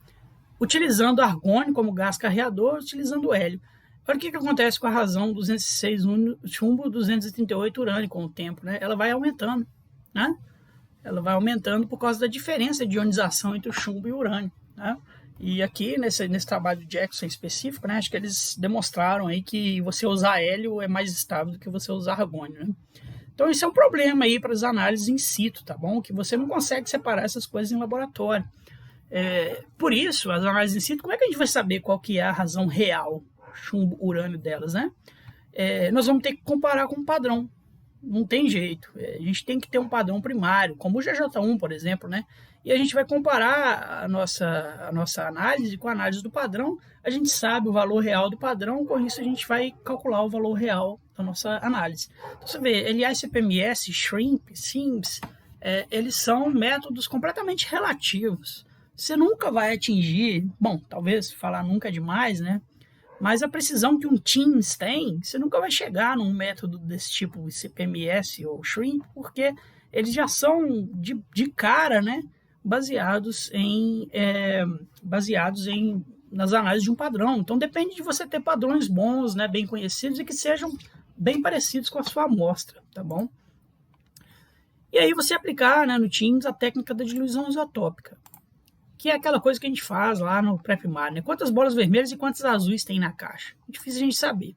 Utilizando argônio como gás carreador, utilizando hélio. Olha o que acontece com a razão 206 chumbo, 238 urânio com o tempo, né? Ela vai aumentando, né? Ela vai aumentando por causa da diferença de ionização entre o chumbo e o urânio, né? E aqui, nesse trabalho de Jackson específico, né? Acho que eles demonstraram aí que você usar hélio é mais estável do que você usar argônio, né? Então, isso é um problema aí para as análises in situ, tá bom? Que você não consegue separar essas coisas em laboratório. Por isso, as análises in situ, como é que a gente vai saber qual que é a razão real chumbo, urânio delas, né? Nós vamos ter que comparar com um padrão. Não tem jeito. A gente tem que ter um padrão primário, como o GJ1, por exemplo, né? E a gente vai comparar a nossa análise com a análise do padrão. A gente sabe o valor real do padrão, com isso a gente vai calcular o valor real da nossa análise. Então, você vê, LI-CPMS, SHRIMP, SIMS, eles são métodos completamente relativos. Você nunca vai atingir, bom, talvez falar nunca é demais, né? Mas a precisão que um TIMS tem, você nunca vai chegar num método desse tipo, CPMS ou SHRIMP, porque eles já são de cara, né, baseados nas análises de um padrão. Então depende de você ter padrões bons, né, bem conhecidos e que sejam bem parecidos com a sua amostra, tá bom? E aí você aplicar, né, no TIMS a técnica da diluição isotópica, que é aquela coisa que a gente faz lá no pré-primário, né? Quantas bolas vermelhas e quantas azuis tem na caixa? É difícil a gente saber.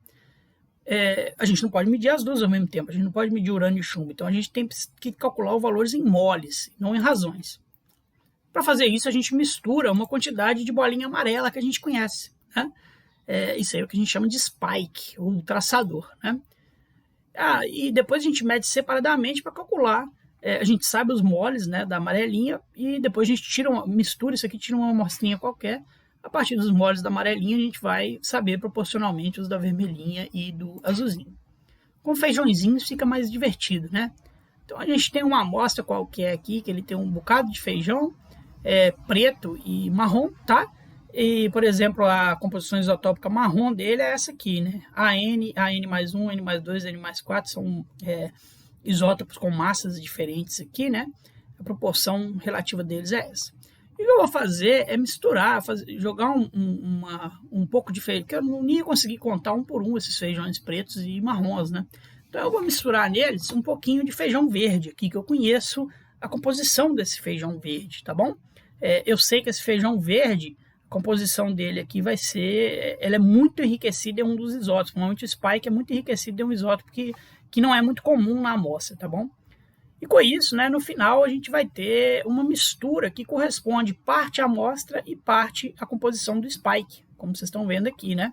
A gente não pode medir as duas ao mesmo tempo, a gente não pode medir urânio e chumbo, então a gente tem que calcular os valores em moles, não em razões. Para fazer isso, a gente mistura uma quantidade de bolinha amarela que a gente conhece, né? Isso aí é o que a gente chama de spike, ou traçador, né? E depois a gente mede separadamente para calcular. A gente sabe os moles, né, da amarelinha, e depois a gente mistura isso aqui, tira uma amostrinha qualquer. A partir dos moles da amarelinha, a gente vai saber proporcionalmente os da vermelhinha e do azulzinho. Com feijõezinhos fica mais divertido, né? Então a gente tem uma amostra qualquer aqui, que ele tem um bocado de feijão, preto e marrom, tá? E, por exemplo, a composição isotópica marrom dele é essa aqui, né? AN mais 1, N mais 2, N mais 4 são isótopos com massas diferentes aqui, né? A proporção relativa deles é essa. E o que eu vou fazer é misturar, jogar um pouco de feijão, porque eu não ia conseguir contar um por um esses feijões pretos e marrons, né? Então eu vou misturar neles um pouquinho de feijão verde aqui, que eu conheço a composição desse feijão verde, tá bom? Eu sei que esse feijão verde, a composição dele aqui vai ser, ela é muito enriquecida em um dos isótopos, normalmente o spike é muito enriquecido em um isótopo que não é muito comum na amostra, tá bom? E com isso, né, no final a gente vai ter uma mistura que corresponde parte à amostra e parte à composição do spike, como vocês estão vendo aqui, né?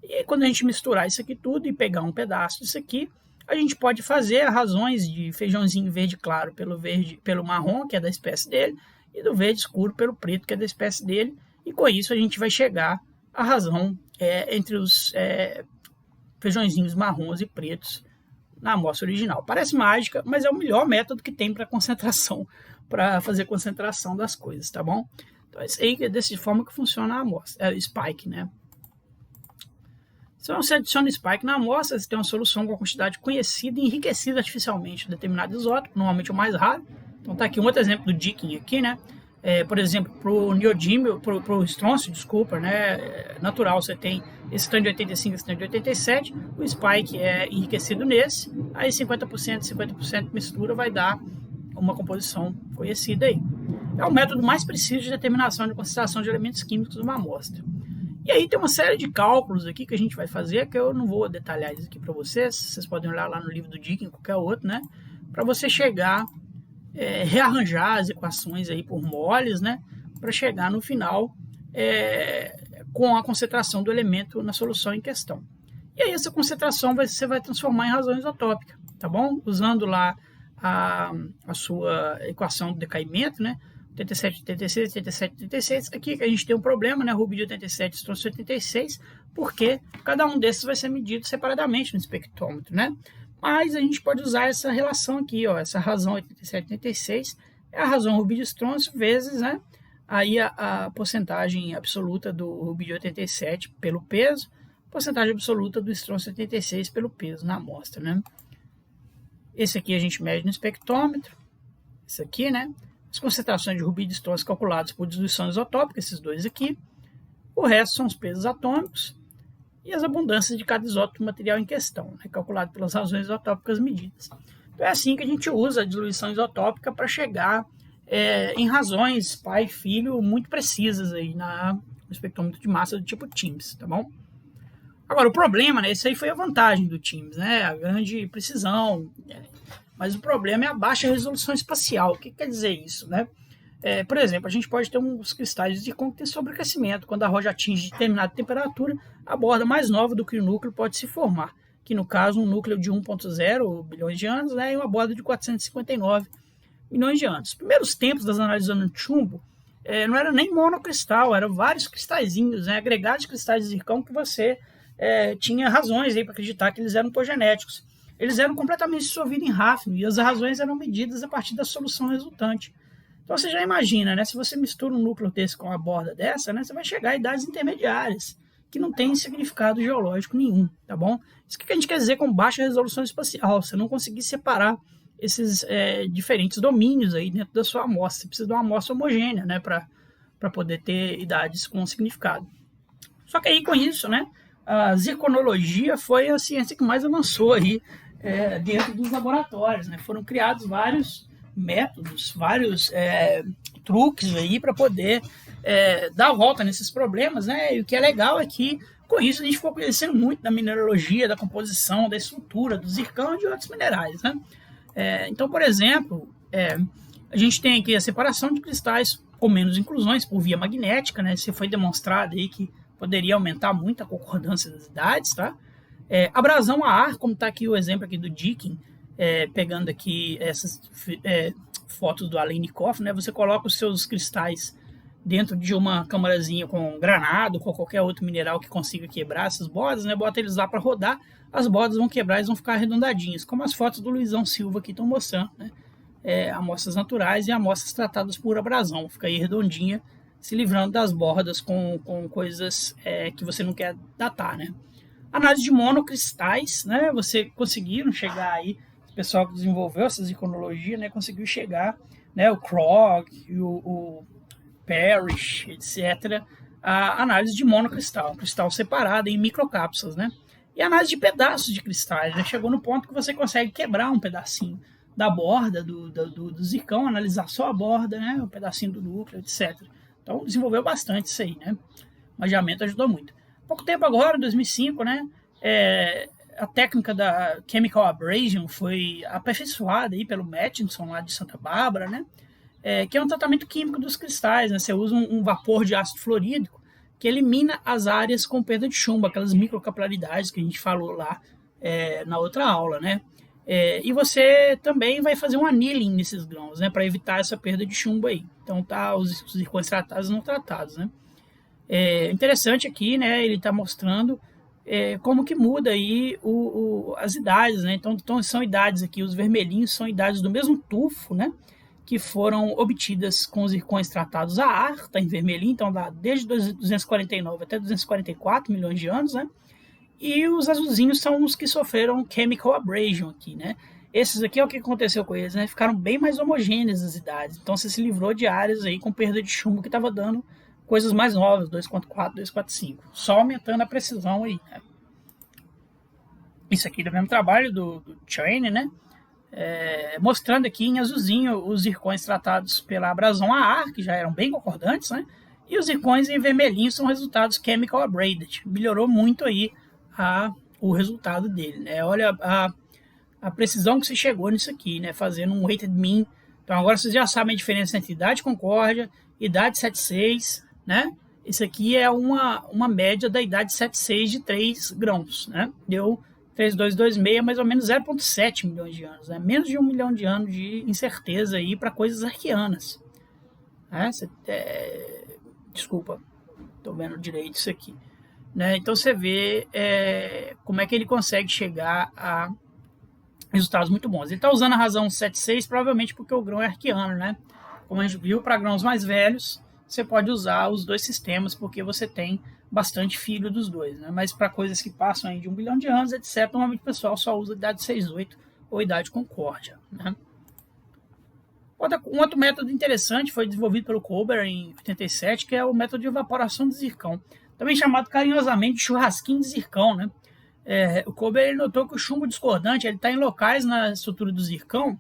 E quando a gente misturar isso aqui tudo e pegar um pedaço disso aqui, a gente pode fazer razões de feijãozinho verde claro pelo marrom, que é da espécie dele, e do verde escuro pelo preto, que é da espécie dele, e com isso a gente vai chegar à razão entre os feijõezinhos marrons e pretos na amostra original. Parece mágica, mas é o melhor método que tem para concentração, para fazer concentração das coisas, tá bom? Então, é isso aí, é dessa forma que funciona a amostra, spike, né? Então, você adiciona spike na amostra, você tem uma solução com a quantidade conhecida e enriquecida artificialmente de determinado isótopo, normalmente o mais raro. Então, tá aqui um outro exemplo do Dicking aqui, né? Por exemplo, para o neodímio, para o estrôncio, desculpa, né? Natural, você tem esse tanto de 85 e esse tanto de 87, o spike é enriquecido nesse, aí 50% mistura vai dar uma composição conhecida aí. é o método mais preciso de determinação de concentração de elementos químicos de uma amostra. E aí tem uma série de cálculos aqui que a gente vai fazer, que eu não vou detalhar isso aqui para vocês podem olhar lá no livro do Dick, em qualquer outro, né? Para você chegar, rearranjar as equações aí por moles, né? Para chegar no final com a concentração do elemento na solução em questão. E aí essa concentração você vai transformar em razão isotópica, tá bom? Usando lá a sua equação do decaimento, né? 87, 86, 87, 86. Aqui a gente tem um problema, né? Rubídio 87, estronço 86, porque cada um desses vai ser medido separadamente no espectrômetro, né? Mas a gente pode usar essa relação aqui, ó, essa razão 87, 86 é a razão rubídio estronço vezes, né? Aí a porcentagem absoluta do rubídio 87 pelo peso, porcentagem absoluta do estronço 86 pelo peso na amostra, né? Esse aqui a gente mede no espectrômetro, esse aqui, né? As concentrações de rubídio e estronço calculadas por diluição isotópica, esses dois aqui. O resto são os pesos atômicos e as abundâncias de cada isótopo do material em questão, né, calculado pelas razões isotópicas medidas. Então é assim que a gente usa a diluição isotópica para chegar em razões pai e filho muito precisas aí no espectrômetro de massa do tipo TIMS, tá bom? Agora, o problema, né, isso aí foi a vantagem do TIMS, né, a grande precisão, mas o problema é a baixa resolução espacial. O que quer dizer isso, né? Por exemplo, a gente pode ter uns cristais de zircão que tem sobreaquecimento. Quando a rocha atinge determinada temperatura, a borda mais nova do que o núcleo pode se formar, que no caso um núcleo de 1,0 bilhões de anos, né, e uma borda de 459 milhões de anos. Os primeiros tempos das análises de chumbo não era nem monocristal, eram vários cristalzinhos, né, agregados de cristais de zircão que você tinha razões para acreditar que eles eram cogenéticos. Eles eram completamente dissolvidos em hafnium e as razões eram medidas a partir da solução resultante. Então você já imagina, né? Se você mistura um núcleo desse com uma borda dessa, né, você vai chegar a idades intermediárias, que não tem significado geológico nenhum, tá bom? Isso que a gente quer dizer com baixa resolução espacial, você não conseguir separar esses diferentes domínios aí dentro da sua amostra. Você precisa de uma amostra homogênea, né, para poder ter idades com significado. Só que aí com isso, né, a zirconologia foi a ciência que mais avançou aí dentro dos laboratórios, né? Foram criados vários métodos, vários truques aí para poder dar a volta nesses problemas, né? E o que é legal é que com isso a gente ficou conhecendo muito da mineralogia, da composição, da estrutura do zircão e de outros minerais, né? Então, por exemplo, a gente tem aqui a separação de cristais com menos inclusões por via magnética, né? Isso foi demonstrado aí que poderia aumentar muito a concordância das idades, tá? Abrasão a ar, como está aqui o exemplo aqui do Dickin, pegando aqui essas fotos do Aleinikoff, né? Você coloca os seus cristais dentro de uma câmarazinha com granado, com qualquer outro mineral que consiga quebrar essas bordas, né? Bota eles lá para rodar, as bordas vão quebrar e vão ficar arredondadinhas, como as fotos do Luizão Silva aqui estão mostrando, né? Amostras naturais e amostras tratadas por abrasão, fica aí redondinha, se livrando das bordas com coisas que você não quer datar, né? Análise de monocristais, né? Você conseguiram chegar aí, o pessoal que desenvolveu essa iconologia, né? Conseguiu chegar, né? O Krog, o Parrish, etc. A análise de monocristal, um cristal separado em microcápsulas, né? E a análise de pedaços de cristais, né? Chegou no ponto que você consegue quebrar um pedacinho da borda do zircão, analisar só a borda, né? Um pedacinho do núcleo, etc. Então, desenvolveu bastante isso aí, né? O magiamento ajudou muito. Pouco tempo agora, em 2005, né? A técnica da chemical abrasion foi aperfeiçoada aí pelo Mattinson, lá de Santa Bárbara, né? Que é um tratamento químico dos cristais, né? Você usa um vapor de ácido fluorídrico que elimina as áreas com perda de chumbo, aquelas microcapilaridades que a gente falou lá na outra aula, né? E você também vai fazer um annealing nesses grãos, né, para evitar essa perda de chumbo aí. Então tá os zircões tratados e não tratados, né? Interessante aqui, né? Ele está mostrando como que muda aí as idades, né? Então são idades aqui, os vermelhinhos são idades do mesmo tufo, né? Que foram obtidas com os zircões tratados a ar, está em vermelhinho, então dá desde 249 até 244 milhões de anos, né? E os azulzinhos são os que sofreram chemical abrasion aqui, né? Esses aqui é o que aconteceu com eles, né? Ficaram bem mais homogêneas as idades. Então você se livrou de áreas aí com perda de chumbo que estava dando coisas mais novas, 2.4, 2.45. Só aumentando a precisão aí, né? Isso aqui é do mesmo trabalho do Cheyne, né? mostrando aqui em azulzinho os zircões tratados pela abrasão AR, que já eram bem concordantes, né? E os zircões em vermelhinho são resultados chemical abraded. Melhorou muito aí o resultado dele, né? Olha a precisão que se chegou nisso aqui, né? Fazendo um weighted mean. Então agora vocês já sabem a diferença entre idade concórdia, idade 76, né? Isso aqui é uma média da idade 76 de 3 grãos, né? Deu 3226, mais ou menos 0,7 milhões de anos, né? Menos de 1 milhão de anos de incerteza aí para coisas arqueanas. Né? Desculpa, estou vendo direito isso aqui. Né? Então você vê como é que ele consegue chegar a resultados muito bons. Ele está usando a razão 76, provavelmente porque o grão é arqueano, né? Como a gente viu, para grãos mais velhos, você pode usar os dois sistemas, porque você tem bastante filho dos dois, né? Mas para coisas que passam aí de 1 bilhão de anos, etc., normalmente o pessoal só usa idade 6,8 ou idade concórdia, né? Um outro método interessante foi desenvolvido pelo Kober em 87, que é o método de evaporação de zircão, também chamado carinhosamente de churrasquinho de zircão, né? O Kober ele notou que o chumbo discordante está em locais na estrutura do zircão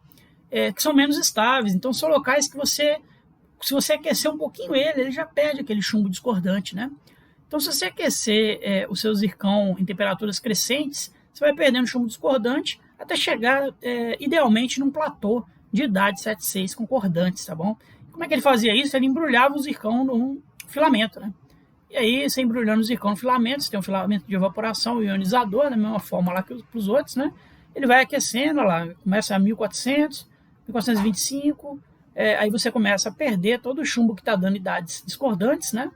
que são menos estáveis. Então, são locais que se você aquecer um pouquinho ele já perde aquele chumbo discordante, né? Então, se você aquecer o seu zircão em temperaturas crescentes, você vai perdendo chumbo discordante até chegar, idealmente, num platô de idade 76 concordantes, tá bom? Como é que ele fazia isso? Ele embrulhava o zircão num filamento, né? E aí, você embrulhando o zircão no filamento, você tem um filamento de evaporação ionizador, da mesma forma lá que os outros, né? Ele vai aquecendo, lá, começa a 1400, 1425, aí você começa a perder todo o chumbo que está dando idades discordantes, né?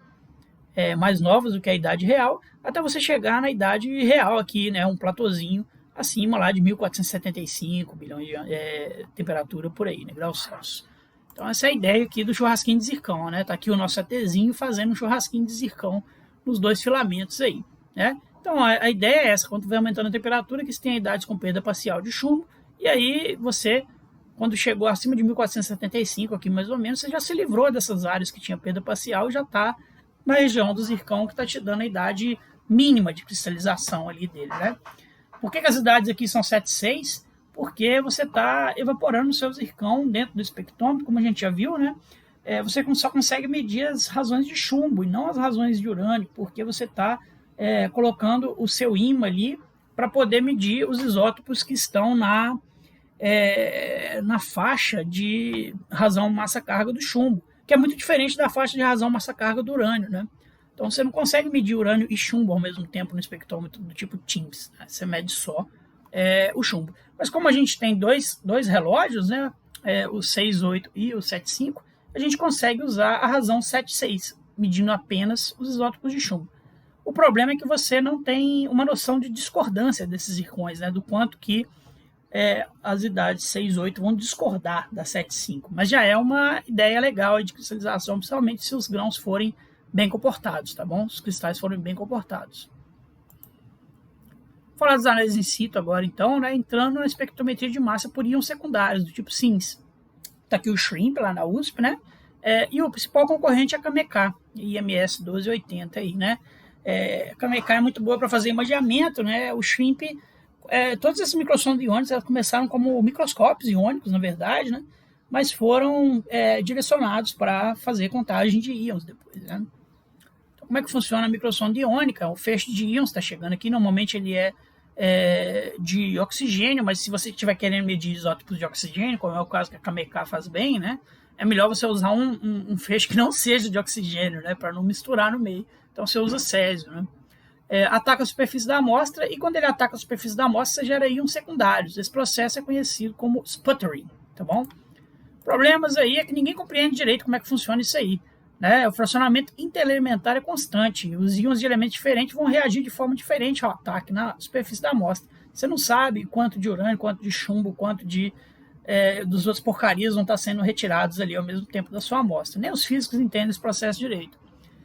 Mais novas do que a idade real, até você chegar na idade real aqui, né? Um platôzinho acima lá de 1475 bilhões de temperatura por aí, né? Graus Celsius. Então essa é a ideia aqui do churrasquinho de zircão, né? Tá aqui o nosso ATzinho fazendo um churrasquinho de zircão nos dois filamentos aí, né? Então a ideia é essa, quando vai aumentando a temperatura, que você tem a idade com perda parcial de chumbo, e aí você, quando chegou acima de 1475 aqui mais ou menos, você já se livrou dessas áreas que tinha perda parcial e já está na região do zircão que está te dando a idade mínima de cristalização ali dele, né? Por que as idades aqui são 7,6? Porque você está evaporando o seu zircão dentro do espectrômetro, como a gente já viu, né? Você só consegue medir as razões de chumbo e não as razões de urânio, porque você está colocando o seu ímã ali para poder medir os isótopos que estão na faixa de razão massa-carga do chumbo, que é muito diferente da faixa de razão massa-carga do urânio, né? Então você não consegue medir urânio e chumbo ao mesmo tempo no espectrômetro do tipo TIMS, né? Você mede só o chumbo. Mas como a gente tem dois relógios, né? O 6,8 e o 7,5, a gente consegue usar a razão 7,6, medindo apenas os isótopos de chumbo. O problema é que você não tem uma noção de discordância desses zircões, né? Do quanto que as idades 6,8 vão discordar da 7,5. Mas já é uma ideia legal de cristalização, principalmente se os grãos forem bem comportados, tá bom? Os cristais forem bem comportados. Vou falar das análises in situ agora, então, né? Entrando na espectrometria de massa por íons secundários, do tipo SINS. Tá aqui o SHRIMP, lá na USP, né? E o principal concorrente é a CAMECA, IMS 1280 aí, né? A CAMECA é muito boa para fazer imageamento, né? O SHRIMP, todos esses microsondas iônicos elas começaram como microscópios iônicos, na verdade, né? Mas foram direcionados para fazer contagem de íons depois, né? Então, como é que funciona a microsonda iônica? O feixe de íons está chegando aqui, normalmente ele é de oxigênio, mas se você estiver querendo medir isótopos de oxigênio, como é o caso que a CAMECA faz bem, né? É melhor você usar um feixe que não seja de oxigênio, né? Para não misturar no meio. Então você usa césio, né? Ataca a superfície da amostra, e quando ele ataca a superfície da amostra, você gera íons secundários. Esse processo é conhecido como sputtering, tá bom? Problemas aí é que ninguém compreende direito como é que funciona isso aí, né? O fracionamento interelementar é constante. Os íons de elementos diferentes vão reagir de forma diferente ao ataque na superfície da amostra. Você não sabe quanto de urânio, quanto de chumbo, quanto de dos outros porcarias vão estar sendo retirados ali ao mesmo tempo da sua amostra. Nem os físicos entendem esse processo direito.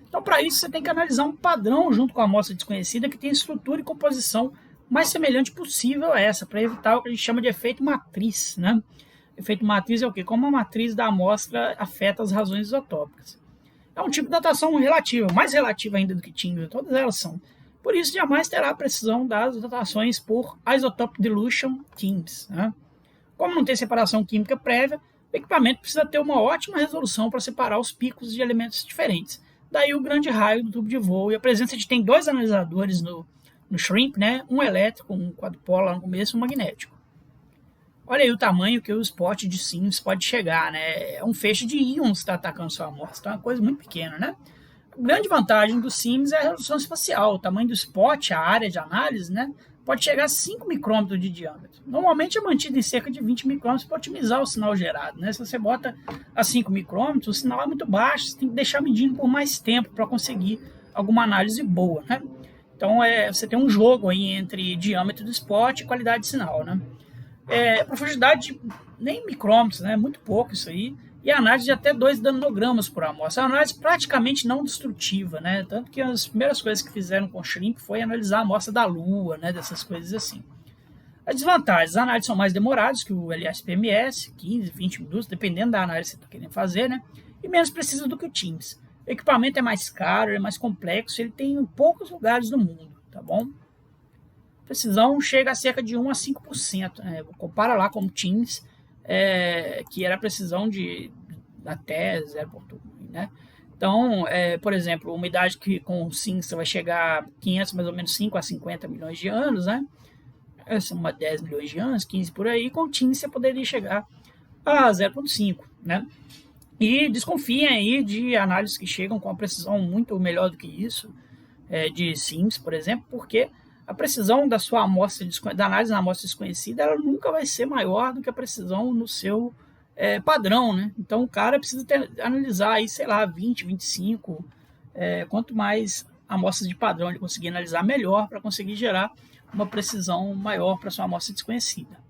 Então, para isso, você tem que analisar um padrão junto com a amostra desconhecida que tem estrutura e composição mais semelhante possível a essa, para evitar o que a gente chama de efeito matriz, né? Efeito matriz é o quê? Como a matriz da amostra afeta as razões isotópicas. É um tipo de datação relativa, mais relativa ainda do que TIMS, todas elas são. Por isso, jamais terá a precisão das datações por isotope dilution TIMS, né? Como não tem separação química prévia, o equipamento precisa ter uma ótima resolução para separar os picos de elementos diferentes. Daí o grande raio do tubo de voo e a presença de tem 2 analisadores no Shrimp, né? Um elétrico, um quadrupolo lá no começo, um magnético. Olha aí o tamanho que o spot de SIMS pode chegar, né? É um feixe de íons que está atacando sua amostra, então é uma coisa muito pequena, né? A grande vantagem do SIMS é a resolução espacial. O tamanho do spot, a área de análise, né? Pode chegar a 5 micrômetros de diâmetro. Normalmente é mantido em cerca de 20 micrômetros para otimizar o sinal gerado, né? Se você bota a 5 micrômetros, o sinal é muito baixo, você tem que deixar medindo por mais tempo para conseguir alguma análise boa, né? Então você tem um jogo aí entre diâmetro do spot e qualidade de sinal, né? Profundidade nem micrômetros, né? Muito pouco isso aí. E a análise de até 2 nanogramas por amostra. É uma análise praticamente não destrutiva, né? Tanto que as primeiras coisas que fizeram com o Shrimp foi analisar a amostra da Lua, né? Dessas coisas assim. As desvantagens: as análises são mais demoradas que o LSPMS, 15, 20 minutos, dependendo da análise que você está querendo fazer, né? E menos precisa do que o TIMS. O equipamento é mais caro, é mais complexo, ele tem em poucos lugares do mundo, tá bom? A precisão chega a cerca de 1 a 5%. Né? Compara lá com o TIMS, que era a precisão de até 0,1, né? Então, por exemplo, a umidade que com o SIMS você vai chegar a 500, mais ou menos 5 a 50 milhões de anos, né? São 10 milhões de anos, 15 por aí. Com o TIMS você poderia chegar a 0,5, né? E desconfiem aí de análises que chegam com uma precisão muito melhor do que isso, de SIMS, por exemplo, porque a precisão da sua amostra, da análise na amostra desconhecida, ela nunca vai ser maior do que a precisão no seu padrão, né? Então o cara precisa analisar aí, sei lá, 20, 25, quanto mais amostras de padrão ele conseguir analisar, melhor para conseguir gerar uma precisão maior para sua amostra desconhecida.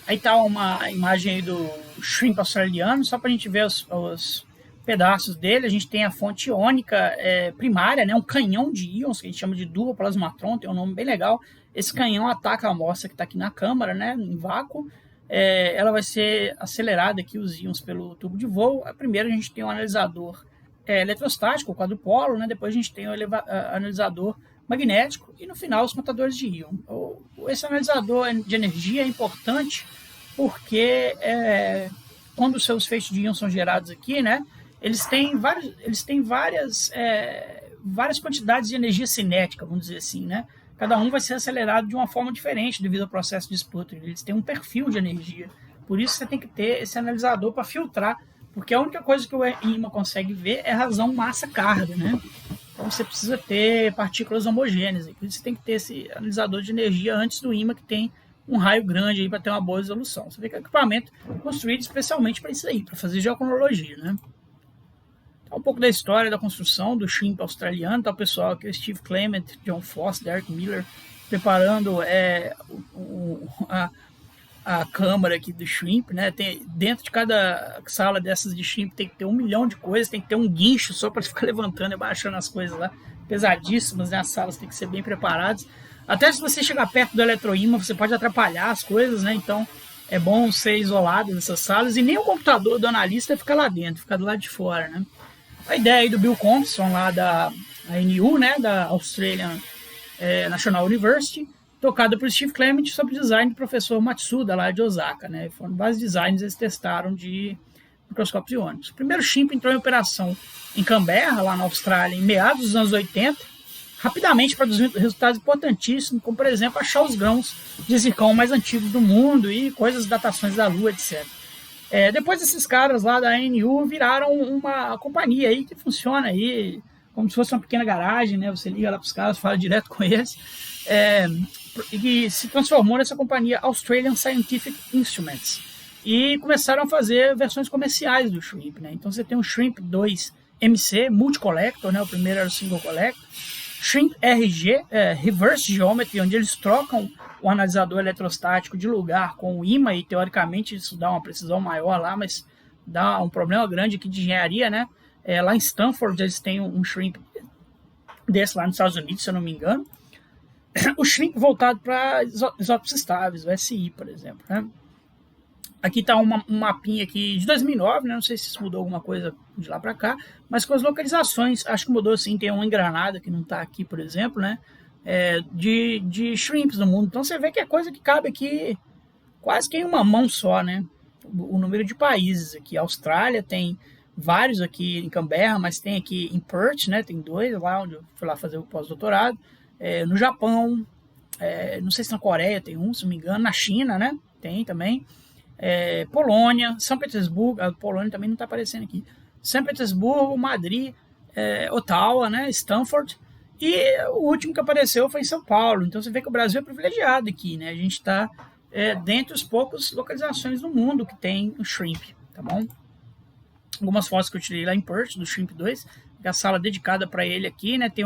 Aí está uma imagem aí do Shrimp australiano, só para a gente ver os pedaços dele. A gente tem a fonte iônica primária, né, um canhão de íons, que a gente chama de dual plasmatron, tem um nome bem legal. Esse canhão ataca a amostra que está aqui na câmara, né, em vácuo. Ela vai ser acelerada aqui, os íons, pelo tubo de voo. Primeiro a gente tem um analisador eletrostático, o quadrupolo, né, depois a gente tem o analisador magnético e no final os contadores de íon. Esse analisador de energia é importante porque quando os seus feixes de íon são gerados aqui, né, eles têm várias quantidades de energia cinética, vamos dizer assim, né? Cada um vai ser acelerado de uma forma diferente devido ao processo de sputtering. Eles têm um perfil de energia. Por isso você tem que ter esse analisador para filtrar, porque a única coisa que o ímã consegue ver é a razão massa-carga, né? Então você precisa ter partículas homogêneas. Por isso você tem que ter esse analisador de energia antes do ímã, que tem um raio grande aí para ter uma boa resolução. Você vê que é um equipamento construído especialmente para isso aí, para fazer geocronologia, né? Um pouco da história da construção do Shrimp australiano, tá o pessoal aqui, o Steve Clement, John Foss, Derek Miller, preparando a câmara aqui do Shrimp, né? Dentro de cada sala dessas de Shrimp tem que ter 1 milhão de coisas, tem que ter um guincho só para ficar levantando e baixando as coisas lá, pesadíssimas, né? As salas têm que ser bem preparadas. Até se você chegar perto do eletroímã, você pode atrapalhar as coisas, né? Então é bom ser isolado nessas salas e nem o computador do analista fica lá dentro, fica do lado de fora, né? A ideia aí do Bill Compson, lá da ANU, né, da Australian National University, tocada por Steve Clement, sob design do professor Matsuda, lá de Osaka. Né, foram vários designs que eles testaram de microscópios iônicos. O primeiro Shrimp entrou em operação em Canberra, lá na Austrália, em meados dos anos 80, rapidamente produzindo resultados importantíssimos, como, por exemplo, achar os grãos de zircão mais antigos do mundo e coisas, datações da Lua, etc. Depois esses caras lá da ANU viraram uma companhia aí que funciona aí como se fosse uma pequena garagem, né? Você liga lá para os caras, fala direto com eles, e se transformou nessa companhia Australian Scientific Instruments e começaram a fazer versões comerciais do Shrimp, né? Então você tem o Shrimp 2 MC Multi-Collector, né? O primeiro era o Single Collector, Shrimp RG, Reverse Geometry, onde eles trocam o analisador eletrostático de lugar com o ímã, e teoricamente isso dá uma precisão maior lá, mas dá um problema grande aqui de engenharia, né? Lá em Stanford eles têm um Shrimp desse lá nos Estados Unidos, se eu não me engano. O Shrimp voltado para isótopos estáveis, o SI, por exemplo, né? Aqui está um mapinha aqui de 2009, né? Não sei se isso mudou alguma coisa de lá para cá, mas com as localizações, acho que mudou sim, tem uma em Granada que não está aqui, por exemplo, né? de shrimps no mundo. Então você vê que é coisa que cabe aqui quase que em uma mão só, né? O número de países aqui. A Austrália tem vários aqui em Canberra, mas tem aqui em Perth, né? Tem 2 lá onde eu fui lá fazer o pós-doutorado. No Japão, não sei se na Coreia tem um, se não me engano, na China, né? Tem também. Polônia, São Petersburgo, a Polônia também não está aparecendo aqui. São Petersburgo, Madrid, Ottawa, né? Stanford. E o último que apareceu foi em São Paulo. Então você vê que o Brasil é privilegiado aqui, né? A gente está dentre as poucas localizações do mundo que tem o shrimp, tá bom? Algumas fotos que eu tirei lá em Perth, do Shrimp 2, que é a sala dedicada para ele aqui, né? Tem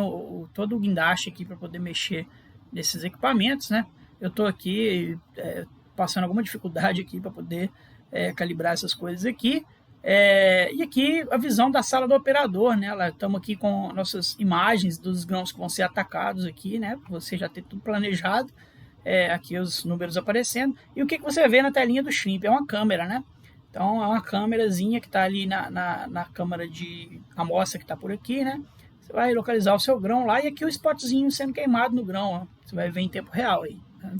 todo o guindaste aqui para poder mexer nesses equipamentos, né? Eu estou aqui passando alguma dificuldade aqui para poder calibrar essas coisas aqui. E aqui a visão da sala do operador, né? Estamos aqui com nossas imagens dos grãos que vão ser atacados aqui, né? Você já ter tudo planejado. Aqui os números aparecendo. E o que você vê na telinha do Shrimp? É uma câmera, né? Então é uma câmerazinha que está ali na câmara de amostra que está por aqui, né? Você vai localizar o seu grão lá e aqui o spotzinho sendo queimado no grão, ó. Você vai ver em tempo real aí. Né?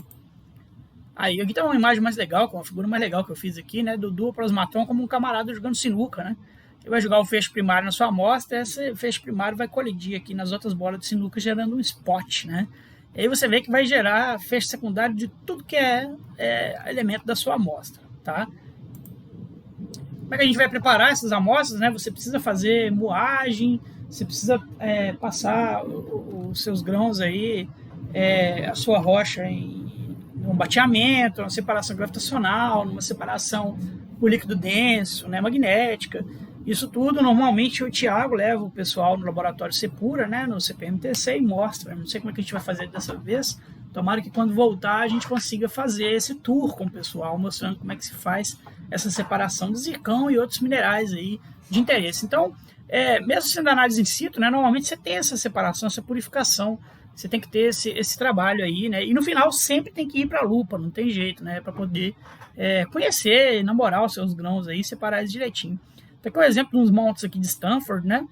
Aí aqui tá uma imagem mais legal, com uma figura mais legal que eu fiz aqui, né? Do duoplasmaton como um camarada jogando sinuca, né? Ele vai jogar o feixe primário na sua amostra, esse feixe primário vai colidir aqui nas outras bolas de sinuca, gerando um spot, né? E aí você vê que vai gerar feixe secundário de tudo que é elemento da sua amostra, tá? Como é que a gente vai preparar essas amostras, né? Você precisa fazer moagem, você precisa passar os seus grãos aí, a sua rocha em um bateamento, uma separação gravitacional, numa separação por líquido denso, né, magnética. Isso tudo, normalmente, o Thiago leva o pessoal no laboratório Sepura, né, no CPMTC, e mostra. Não sei como é que a gente vai fazer dessa vez. Tomara que quando voltar a gente consiga fazer esse tour com o pessoal, mostrando como é que se faz essa separação de zircão e outros minerais aí de interesse. Então, mesmo sendo análise in situ, né, normalmente você tem essa separação, essa purificação. Você tem que ter esse trabalho aí, né? E no final sempre tem que ir para a lupa, não tem jeito, né? Para poder conhecer, namorar os seus grãos aí, separar eles direitinho. Então aqui é um exemplo de uns montes aqui de Stanford, né?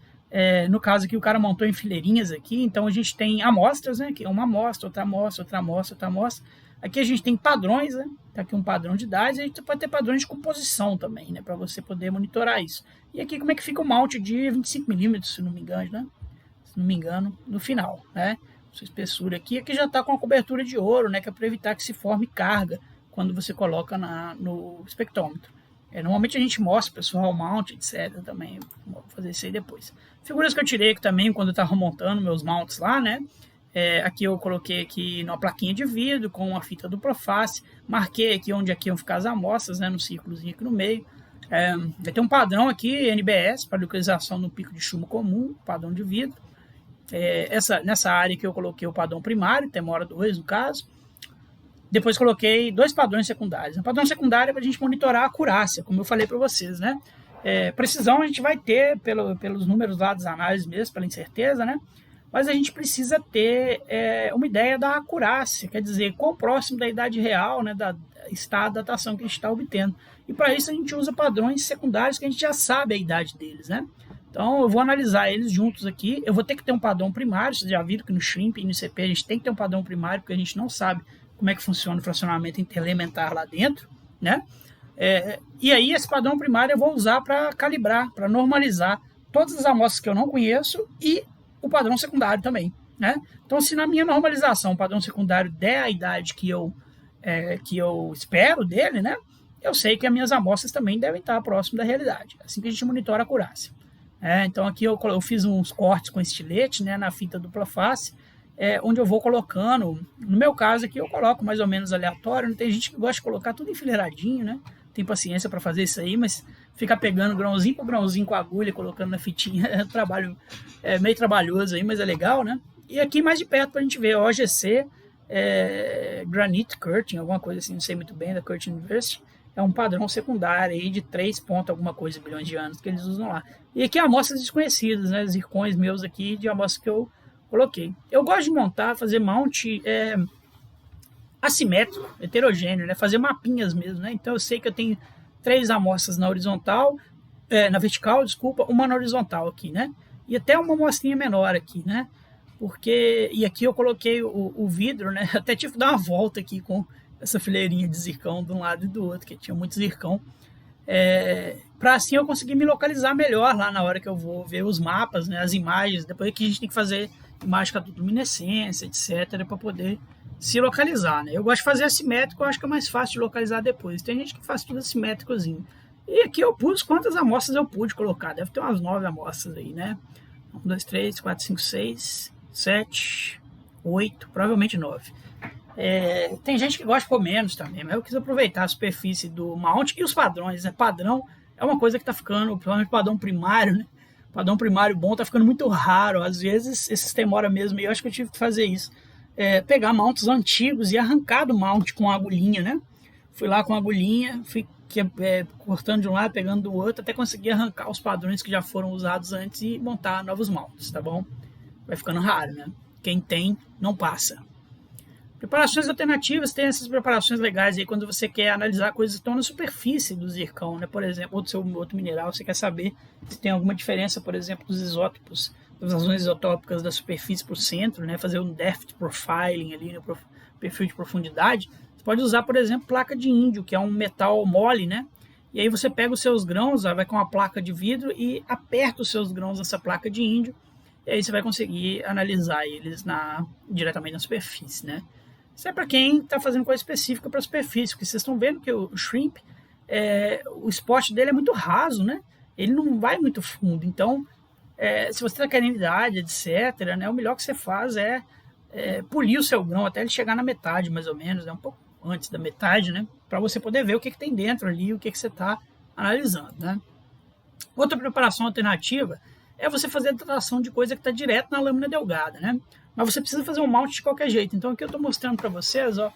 No caso aqui o cara montou em fileirinhas aqui, então a gente tem amostras, né? Que é uma amostra, outra amostra, outra amostra, outra amostra. Aqui a gente tem padrões, né? Tá aqui um padrão de idades, e a gente pode ter padrões de composição também, né? Para você poder monitorar isso. E aqui como é que fica o mount de 25mm, se não me engano, né? Se não me engano, no final, né? Sua espessura aqui já está com a cobertura de ouro, né? Que é para evitar que se forme carga quando você coloca no espectrômetro. Normalmente a gente mostra, pessoal, o mount, etc. também. Vou fazer isso aí depois. Figuras que eu tirei aqui também quando eu estava montando meus mounts lá, né? Aqui eu coloquei aqui numa plaquinha de vidro com uma fita dupla face. Marquei aqui onde aqui iam ficar as amostras, né? No círculozinho aqui no meio. Vai ter um padrão aqui, NBS, para localização no pico de chumbo comum, padrão de vidro. Nessa área que eu coloquei o padrão primário, Temora 2 no caso. Depois coloquei 2 padrões secundários. O padrão secundário é para a gente monitorar a acurácia, como eu falei para vocês, né? Precisão a gente vai ter pelos números lá das análises mesmo, pela incerteza, né? Mas a gente precisa ter uma ideia da acurácia, quer dizer, quão próximo da idade real, né, está a datação que a gente está obtendo. E para isso a gente usa padrões secundários que a gente já sabe a idade deles, né? Então eu vou analisar eles juntos aqui. Eu vou ter que ter um padrão primário. Vocês já viram que no Shrimp e no ICP a gente tem que ter um padrão primário, porque a gente não sabe como é que funciona o fracionamento interelementar lá dentro, né? E aí esse padrão primário eu vou usar para calibrar, para normalizar todas as amostras que eu não conheço e o padrão secundário também, né? Então se na minha normalização o padrão secundário der a idade que eu espero dele, né? Eu sei que as minhas amostras também devem estar próximo da realidade. Assim que a gente monitora a acurácia. Então aqui eu fiz uns cortes com estilete, né, na fita dupla face, onde eu vou colocando, no meu caso aqui eu coloco mais ou menos aleatório, não tem gente que gosta de colocar tudo enfileiradinho, né, tem paciência para fazer isso aí, mas ficar pegando grãozinho por grãozinho com a agulha, colocando na fitinha, trabalho meio trabalhoso aí, mas é legal, né. E aqui mais de perto para a gente ver, OGC, Granite Curtain, alguma coisa assim, não sei muito bem, da Curtin University. É um padrão secundário aí de 3 ponto alguma coisa bilhões de anos que eles usam lá. E aqui amostras desconhecidas, né? Zircões meus aqui de amostras que eu coloquei. Eu gosto de montar, fazer mount assimétrico, heterogêneo, né? Fazer mapinhas mesmo, né? Então eu sei que eu tenho 3 amostras na horizontal, na vertical, desculpa, uma na horizontal aqui, né? E até uma amostrinha menor aqui, né? porque, e aqui eu coloquei o vidro, né? Até tive que dar uma volta aqui com essa fileirinha de zircão de um lado e do outro, que tinha muito zircão, para assim eu conseguir me localizar melhor lá na hora que eu vou ver os mapas, né? As imagens, depois aqui a gente tem que fazer imagem com luminescência, etc, para poder se localizar, né? Eu gosto de fazer assimétrico, eu acho que é mais fácil de localizar depois. Tem gente que faz tudo assimétricozinho. E aqui eu pus quantas amostras eu pude colocar, deve ter umas 9 amostras aí, né? 1, 2, 3, 4, 5, 6, 7, 8, provavelmente 9. Tem gente que gosta de pôr menos também, mas eu quis aproveitar a superfície do mount e os padrões, né? Padrão é uma coisa que tá ficando, principalmente padrão primário, né? Padrão primário bom tá ficando muito raro, às vezes esse sistema hora mesmo, e eu acho que eu tive que fazer isso. Pegar mounts antigos e arrancar do mount com a agulhinha, né? Fui lá com a agulhinha, fui cortando de um lado, pegando do outro, até conseguir arrancar os padrões que já foram usados antes e montar novos mounts, tá bom? Vai ficando raro, né? Quem tem, não passa. Preparações alternativas, tem essas preparações legais aí quando você quer analisar coisas que estão na superfície do zircão, né? Por exemplo, ou do seu outro mineral, você quer saber se tem alguma diferença, por exemplo, dos isótopos, das razões isotópicas da superfície para o centro, né? Fazer um depth profiling ali no perfil de profundidade. Você pode usar, por exemplo, placa de índio, que é um metal mole, né? E aí você pega os seus grãos, vai com uma placa de vidro e aperta os seus grãos nessa placa de índio, e aí você vai conseguir analisar eles diretamente na superfície, né? Isso é para quem está fazendo coisa específica para a superfície, porque vocês estão vendo que o shrimp, o spot dele é muito raso, né? Ele não vai muito fundo, então se você está querendo idade, etc., né, o melhor que você faz é polir o seu grão até ele chegar na metade, mais ou menos, né, um pouco antes da metade, né, para você poder ver o que tem dentro ali, o que você está analisando, né. Outra preparação alternativa é você fazer a datação de coisa que está direto na lâmina delgada, né, mas você precisa fazer um mount de qualquer jeito. Então aqui eu estou mostrando para vocês, ó,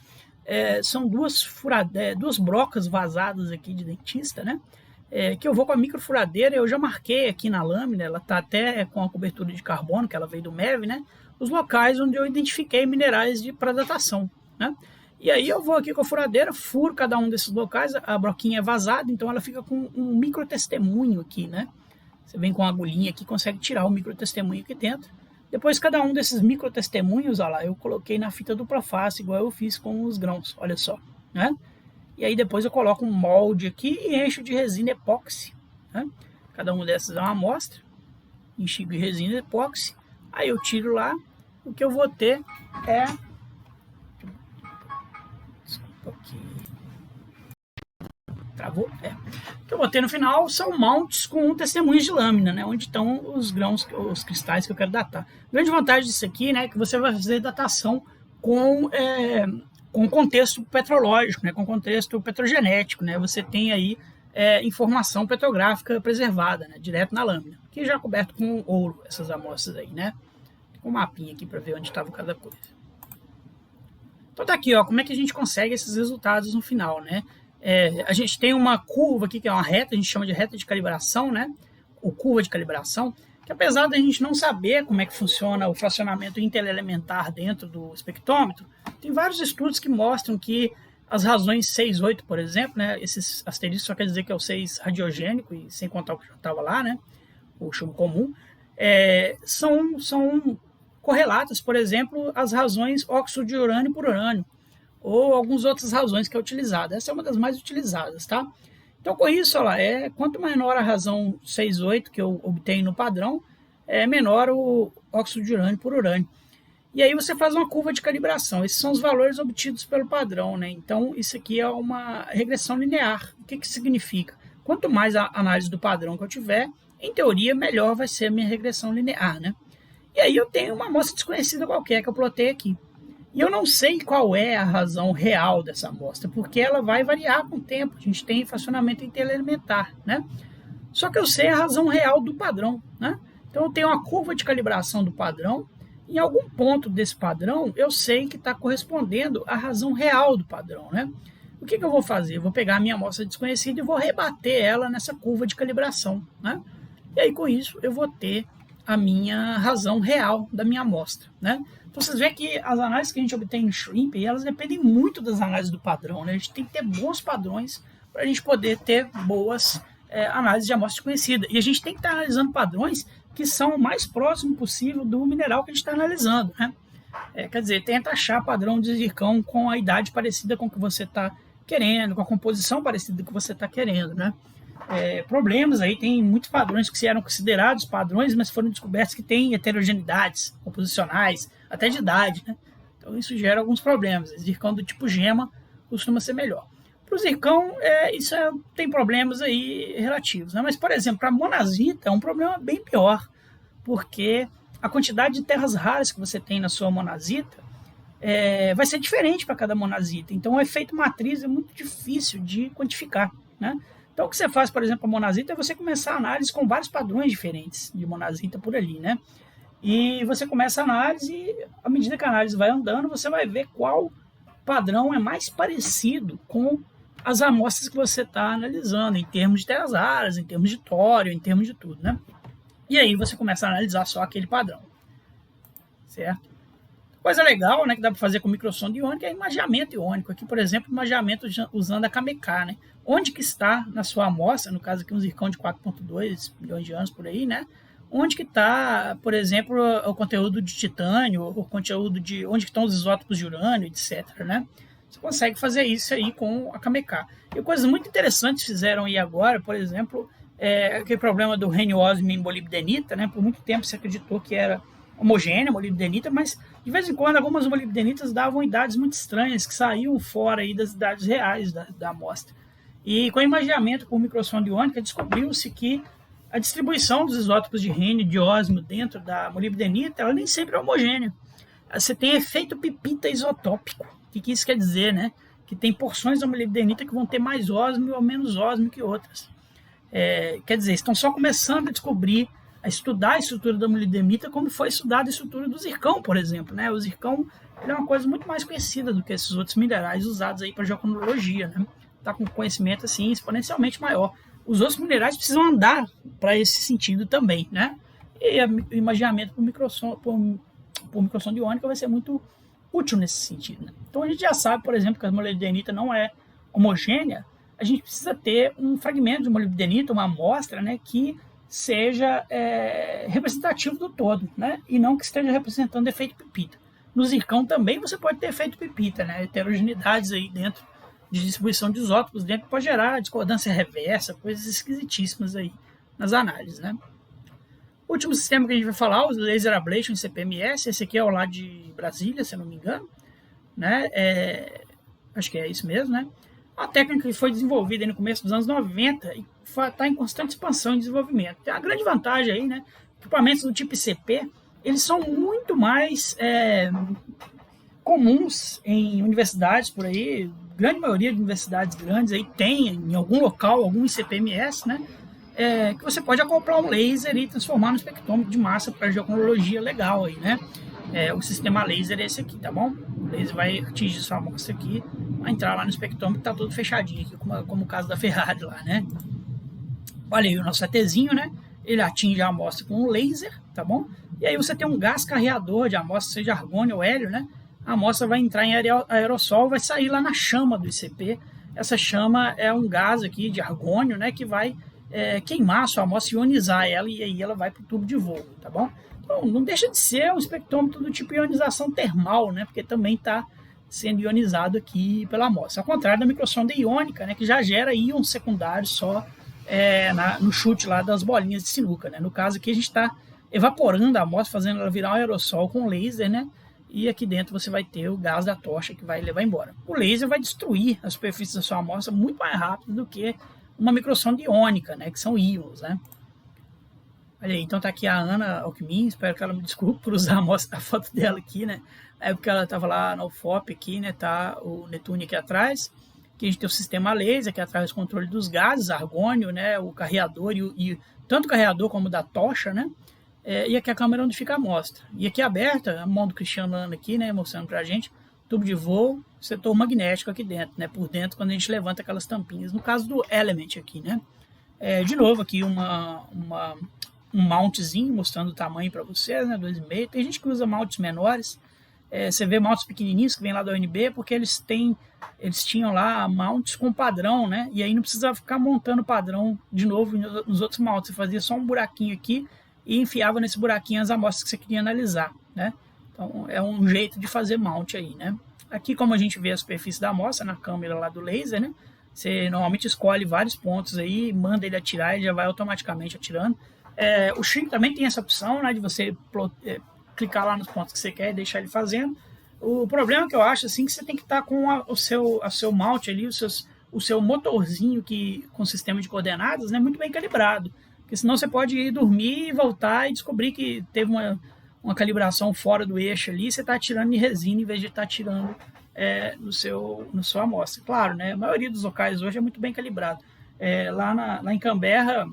são duas brocas vazadas aqui de dentista, né, que eu vou com a microfuradeira. Eu já marquei aqui na lâmina, ela está até com a cobertura de carbono, que ela veio do MEV, né, os locais onde eu identifiquei minerais para datação, né. E aí eu vou aqui com a furadeira, furo cada um desses locais, a broquinha é vazada, então ela fica com um microtestemunho aqui, né. Você vem com a agulhinha aqui, consegue tirar o microtestemunho aqui dentro. Depois cada um desses microtestemunhos, olha lá, eu coloquei na fita dupla face, igual eu fiz com os grãos, olha só, né. E aí depois eu coloco um molde aqui e encho de resina epóxi, né? Cada um dessas é uma amostra, encho de resina epóxi, aí eu tiro lá, o que eu vou ter travou? O que eu vou ter no final são mounts com testemunhos de lâmina, né? Onde estão os grãos, os cristais que eu quero datar. A grande vantagem disso aqui, né, é que você vai fazer datação com contexto petrológico, né, com contexto petrogenético, né, você tem aí informação petrográfica preservada, né, direto na lâmina, que já é coberto com ouro, essas amostras aí, né, com um mapinha aqui para ver onde estava cada coisa. Então tá aqui, ó, como é que a gente consegue esses resultados no final, né, a gente tem uma curva aqui, que é uma reta, a gente chama de reta de calibração, né, ou curva de calibração, que apesar da gente não saber como é que funciona o fracionamento interelementar dentro do espectrômetro, tem vários estudos que mostram que as razões 6, 8, por exemplo, né, esses asteriscos só quer dizer que é o 6 radiogênico, e sem contar o que já estava lá, né, o chumbo comum, são correlatas, por exemplo, às razões óxido de urânio por urânio, ou algumas outras razões que é utilizada. Essa é uma das mais utilizadas, tá? Então, com isso, olha lá, quanto menor a razão 6, 8 que eu obtenho no padrão, menor o óxido de urânio por urânio. E aí você faz uma curva de calibração. Esses são os valores obtidos pelo padrão, né? Então, isso aqui é uma regressão linear. O que significa? Quanto mais a análise do padrão que eu tiver, em teoria, melhor vai ser a minha regressão linear, né? E aí eu tenho uma amostra desconhecida qualquer que eu plotei aqui. E eu não sei qual é a razão real dessa amostra, porque ela vai variar com o tempo. A gente tem fracionamento interelementar, né? Só que eu sei a razão real do padrão, né? Então eu tenho uma curva de calibração do padrão. Em algum ponto desse padrão, eu sei que está correspondendo à razão real do padrão, né? O que eu vou fazer? Eu vou pegar a minha amostra desconhecida e vou rebater ela nessa curva de calibração, né? E aí, com isso, eu vou ter a minha razão real da minha amostra, né? Então, vocês veem que as análises que a gente obtém em shrimp, elas dependem muito das análises do padrão, né? A gente tem que ter bons padrões para a gente poder ter boas análises de amostra desconhecida. E a gente tem que estar analisando padrões que são o mais próximo possível do mineral que a gente está analisando, né? Quer dizer, tenta achar padrão de zircão com a idade parecida com o que você está querendo, com a composição parecida com o que você está querendo, né? Problemas aí, tem muitos padrões que eram considerados padrões, mas foram descobertos que têm heterogeneidades composicionais, até de idade, né? Então isso gera alguns problemas. Zircão do tipo gema costuma ser melhor. Para o zircão, tem problemas aí relativos, né? Mas, por exemplo, para a monazita é um problema bem pior, porque a quantidade de terras raras que você tem na sua monazita vai ser diferente para cada monazita. Então, o efeito matriz é muito difícil de quantificar, né? Então, o que você faz, por exemplo, a monazita é você começar a análise com vários padrões diferentes de monazita por ali, né? E você começa a análise e, à medida que a análise vai andando, você vai ver qual padrão é mais parecido com as amostras que você está analisando, em termos de terras raras, em termos de tório, em termos de tudo, né? E aí você começa a analisar só aquele padrão, certo? Coisa legal, né, que dá para fazer com microsonda iônica é imageamento iônico. Aqui, por exemplo, imageamento usando a KMK, né? Onde que está na sua amostra, no caso aqui um zircão de 4,2 milhões de anos por aí, né? Onde que está, por exemplo, o conteúdo de titânio, o conteúdo de onde estão os isótopos de urânio, etc, né? Você consegue fazer isso aí com a KMK. E coisas muito interessantes fizeram aí agora, por exemplo, aquele problema do reniósmio em molibdenita, né? Por muito tempo se acreditou que era homogênea, molibdenita, mas de vez em quando algumas molibdenitas davam idades muito estranhas, que saíam fora aí das idades reais da amostra. E com o imageamento por microsonda iônica, descobriu-se que a distribuição dos isótopos de rênio e de ósmio dentro da molibdenita, ela nem sempre é homogênea. Você tem efeito pipita isotópico. O que isso quer dizer, né? Que tem porções da molibdenita que vão ter mais ósmio ou menos ósmio que outras. Quer dizer, estão só começando a descobrir, a estudar a estrutura da molibdenita como foi estudada a estrutura do zircão, por exemplo, né? O zircão ele é uma coisa muito mais conhecida do que esses outros minerais usados aí para geocronologia, né? Está com conhecimento assim exponencialmente maior. Os outros minerais precisam andar para esse sentido também, né? E o imageamento por microsonda iônica vai ser muito útil nesse sentido, né? Então a gente já sabe, por exemplo, que a molibdenita não é homogênea. A gente precisa ter um fragmento de molibdenita, uma amostra, né, que seja representativo do todo, né, e não que esteja representando efeito pipita. No zircão também você pode ter efeito pipita, né, heterogeneidades aí dentro de distribuição de isótopos dentro que pode gerar discordância reversa, coisas esquisitíssimas aí nas análises, né. O último sistema que a gente vai falar, o Laser Ablation CPMS, esse aqui é o lá de Brasília, se eu não me engano, né, acho que é isso mesmo, né. A técnica que foi desenvolvida no começo dos anos 90 e está em constante expansão e desenvolvimento. Tem a grande vantagem aí, né? Equipamentos do tipo ICP, eles são muito mais comuns em universidades por aí. Grande maioria de universidades grandes aí tem em algum local algum ICP-MS, né? Que você pode acoplar um laser e transformar no espectrômetro de massa para geocronologia legal aí, né? O sistema laser é esse aqui, tá bom? O laser vai atingir sua amostra aqui, vai entrar lá no espectrômetro, tá todo fechadinho aqui, como o caso da Ferrari lá, né? Olha aí o nosso ETzinho, né? Ele atinge a amostra com um laser, tá bom? E aí você tem um gás carreador de amostra, seja argônio ou hélio, né? A amostra vai entrar em aerossol, vai sair lá na chama do ICP. Essa chama é um gás aqui de argônio, né? Que vai queimar a sua amostra, ionizar ela, e aí ela vai para o tubo de voo, tá bom? Então, não deixa de ser um espectrômetro do tipo ionização termal, né? Porque também está sendo ionizado aqui pela amostra. Ao contrário da microsonda iônica, né? Que já gera íons secundários só no chute lá das bolinhas de sinuca, né? No caso aqui a gente está evaporando a amostra, fazendo ela virar um aerossol com laser, né? E aqui dentro você vai ter o gás da tocha que vai levar embora. O laser vai destruir a superfície da sua amostra muito mais rápido do que uma microsonda iônica, né? Que são íons, né? Olha aí, então tá aqui a Ana Alckmin, espero que ela me desculpe por usar a foto dela aqui, né? Na época ela estava lá na UFOP aqui, né? Tá o Netune aqui atrás. Aqui a gente tem o sistema laser, que traz o controle dos gases, argônio, né? O carreador e tanto o carreador como o da tocha, né? E aqui a câmera onde fica a amostra. E aqui aberta, a mão do Cristiano Ana aqui, né? Mostrando pra gente, tubo de voo, setor magnético aqui dentro, né? Por dentro, quando a gente levanta aquelas tampinhas. No caso do Element aqui, né? De novo aqui um mountzinho mostrando o tamanho para vocês, né, 2,5. Tem gente que usa mounts menores. Você vê mounts pequenininhos que vem lá da UNB, porque eles tinham lá mounts com padrão, né? E aí não precisava ficar montando padrão de novo nos outros mounts. Você fazia só um buraquinho aqui e enfiava nesse buraquinho as amostras que você queria analisar, né? Então é um jeito de fazer mount aí, né? Aqui, como a gente vê a superfície da amostra na câmera lá do laser, né? Você normalmente escolhe vários pontos aí, manda ele atirar, ele já vai automaticamente atirando. O Shrink também tem essa opção, né, de você clicar lá nos pontos que você quer e deixar ele fazendo. O problema que eu acho assim, que você tem que estar com o seu mount ali, o seu motorzinho com sistema de coordenadas, né, muito bem calibrado. Porque senão você pode ir dormir e voltar e descobrir que teve uma calibração fora do eixo ali, você está atirando em resina em vez de estar atirando no sua amostra. Claro, né, a maioria dos locais hoje é muito bem calibrado. Lá em Canberra,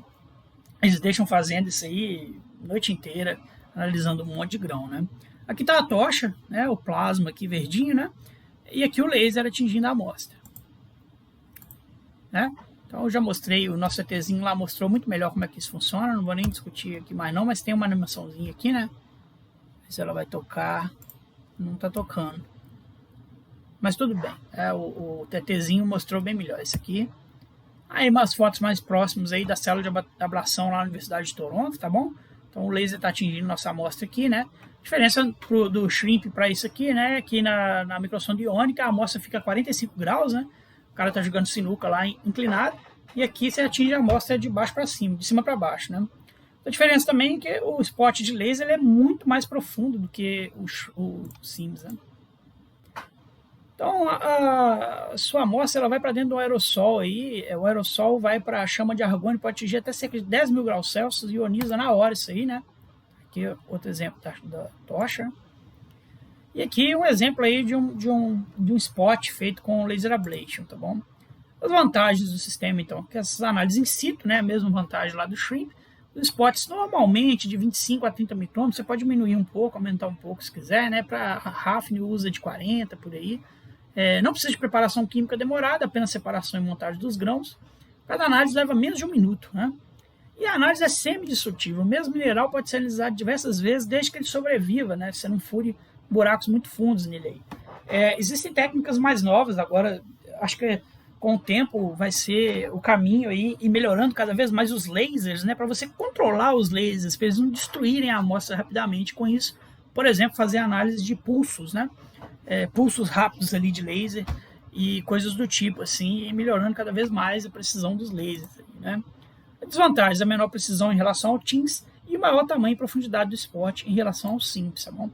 eles deixam fazendo isso aí a noite inteira, analisando um monte de grão, né? Aqui está a tocha, né, o plasma aqui verdinho, né? E aqui o laser atingindo a amostra, né? Então eu já mostrei, o nosso ETzinho lá mostrou muito melhor como é que isso funciona, não vou nem discutir aqui mais não, mas tem uma animaçãozinha aqui, né? Se ela vai tocar, não está tocando. Mas tudo bem, o TTzinho mostrou bem melhor isso aqui. Aí umas fotos mais próximas aí da célula de ablação lá na Universidade de Toronto, tá bom? Então o laser está atingindo nossa amostra aqui, né? A diferença do Shrimp para isso aqui, né? Aqui na microsonda iônica a amostra fica a 45 graus, né? O cara tá jogando sinuca lá inclinado. E aqui você atinge a amostra de baixo para cima, de cima para baixo, né? A diferença também é que o spot de laser ele é muito mais profundo do que o SIMS, né? Então, a sua amostra ela vai para dentro do aerossol aí, o aerossol vai para a chama de argônio, pode atingir até cerca de 10 mil graus Celsius e ioniza na hora isso aí, né? Aqui outro exemplo da tocha. E aqui um exemplo aí de um spot feito com laser ablation, tá bom? As vantagens do sistema, então, que essas análises in situ, né? A mesma vantagem lá do Shrimp. Os spots normalmente de 25 a 30 micrômetros, você pode diminuir um pouco, aumentar um pouco se quiser, né? Para a Hafni usa de 40 por aí. Não precisa de preparação química demorada, apenas separação e montagem dos grãos. Cada análise leva menos de 1 minuto, né? E a análise é semi-destrutível. O mesmo mineral pode ser analisado diversas vezes desde que ele sobreviva, né? Você não fure buracos muito fundos nele aí. Existem técnicas mais novas agora, acho que com o tempo vai ser o caminho aí e melhorando cada vez mais os lasers, né? Para você controlar os lasers, para eles não destruírem a amostra rapidamente com isso. Por exemplo, fazer análise de pulsos, né? Pulsos rápidos ali de laser e coisas do tipo, assim, e melhorando cada vez mais a precisão dos lasers, né? A desvantagem é a menor precisão em relação ao TIMS e o maior tamanho e profundidade do spot em relação ao SIMS, tá bom?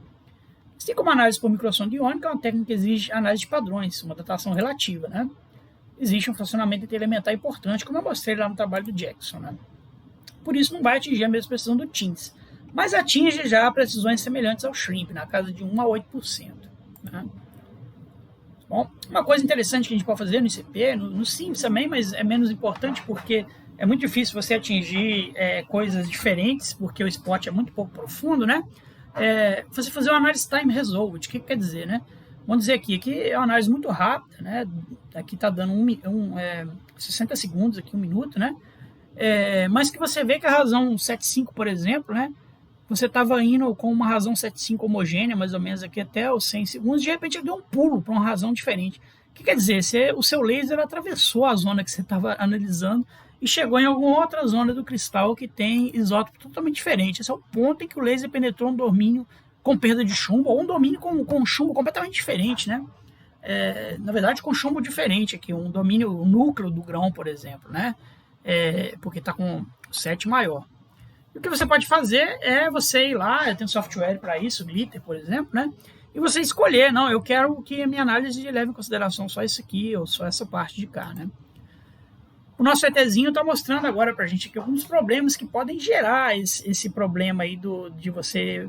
Assim como a análise por microsonda iônica, é uma técnica que exige análise de padrões, uma datação relativa, né? Existe um funcionamento interelementar importante, como eu mostrei lá no trabalho do Jackson, né? Por isso não vai atingir a mesma precisão do TIMS, mas atinge já precisões semelhantes ao Shrimp, na casa de 1 a 8%. Né? Bom, uma coisa interessante que a gente pode fazer no ICP, no SIMS também, mas é menos importante porque é muito difícil você atingir coisas diferentes, porque o spot é muito pouco profundo, né? Você fazer uma análise time resolved. O que quer dizer, né? Vamos dizer aqui é uma análise muito rápida, né? Aqui está dando 60 segundos, aqui 1 minuto, né? Mas que você vê que a razão 7,5, por exemplo, né? Você estava indo com uma razão 7,5 homogênea, mais ou menos aqui até os 100 segundos, de repente ele deu um pulo para uma razão diferente. O que quer dizer? O seu laser atravessou a zona que você estava analisando e chegou em alguma outra zona do cristal que tem isótopo totalmente diferente. Esse é o ponto em que o laser penetrou um domínio com perda de chumbo, ou um domínio com chumbo completamente diferente, né? Na verdade, com chumbo diferente aqui, um domínio, o núcleo do grão, por exemplo, né? Porque está com 7 maior. E o que você pode fazer é você ir lá, tem um software para isso, Glitter, por exemplo, né? E você escolher, não, eu quero que a minha análise leve em consideração só isso aqui, ou só essa parte de cá, né? O nosso ETzinho está mostrando agora para a gente aqui alguns problemas que podem gerar esse problema aí de você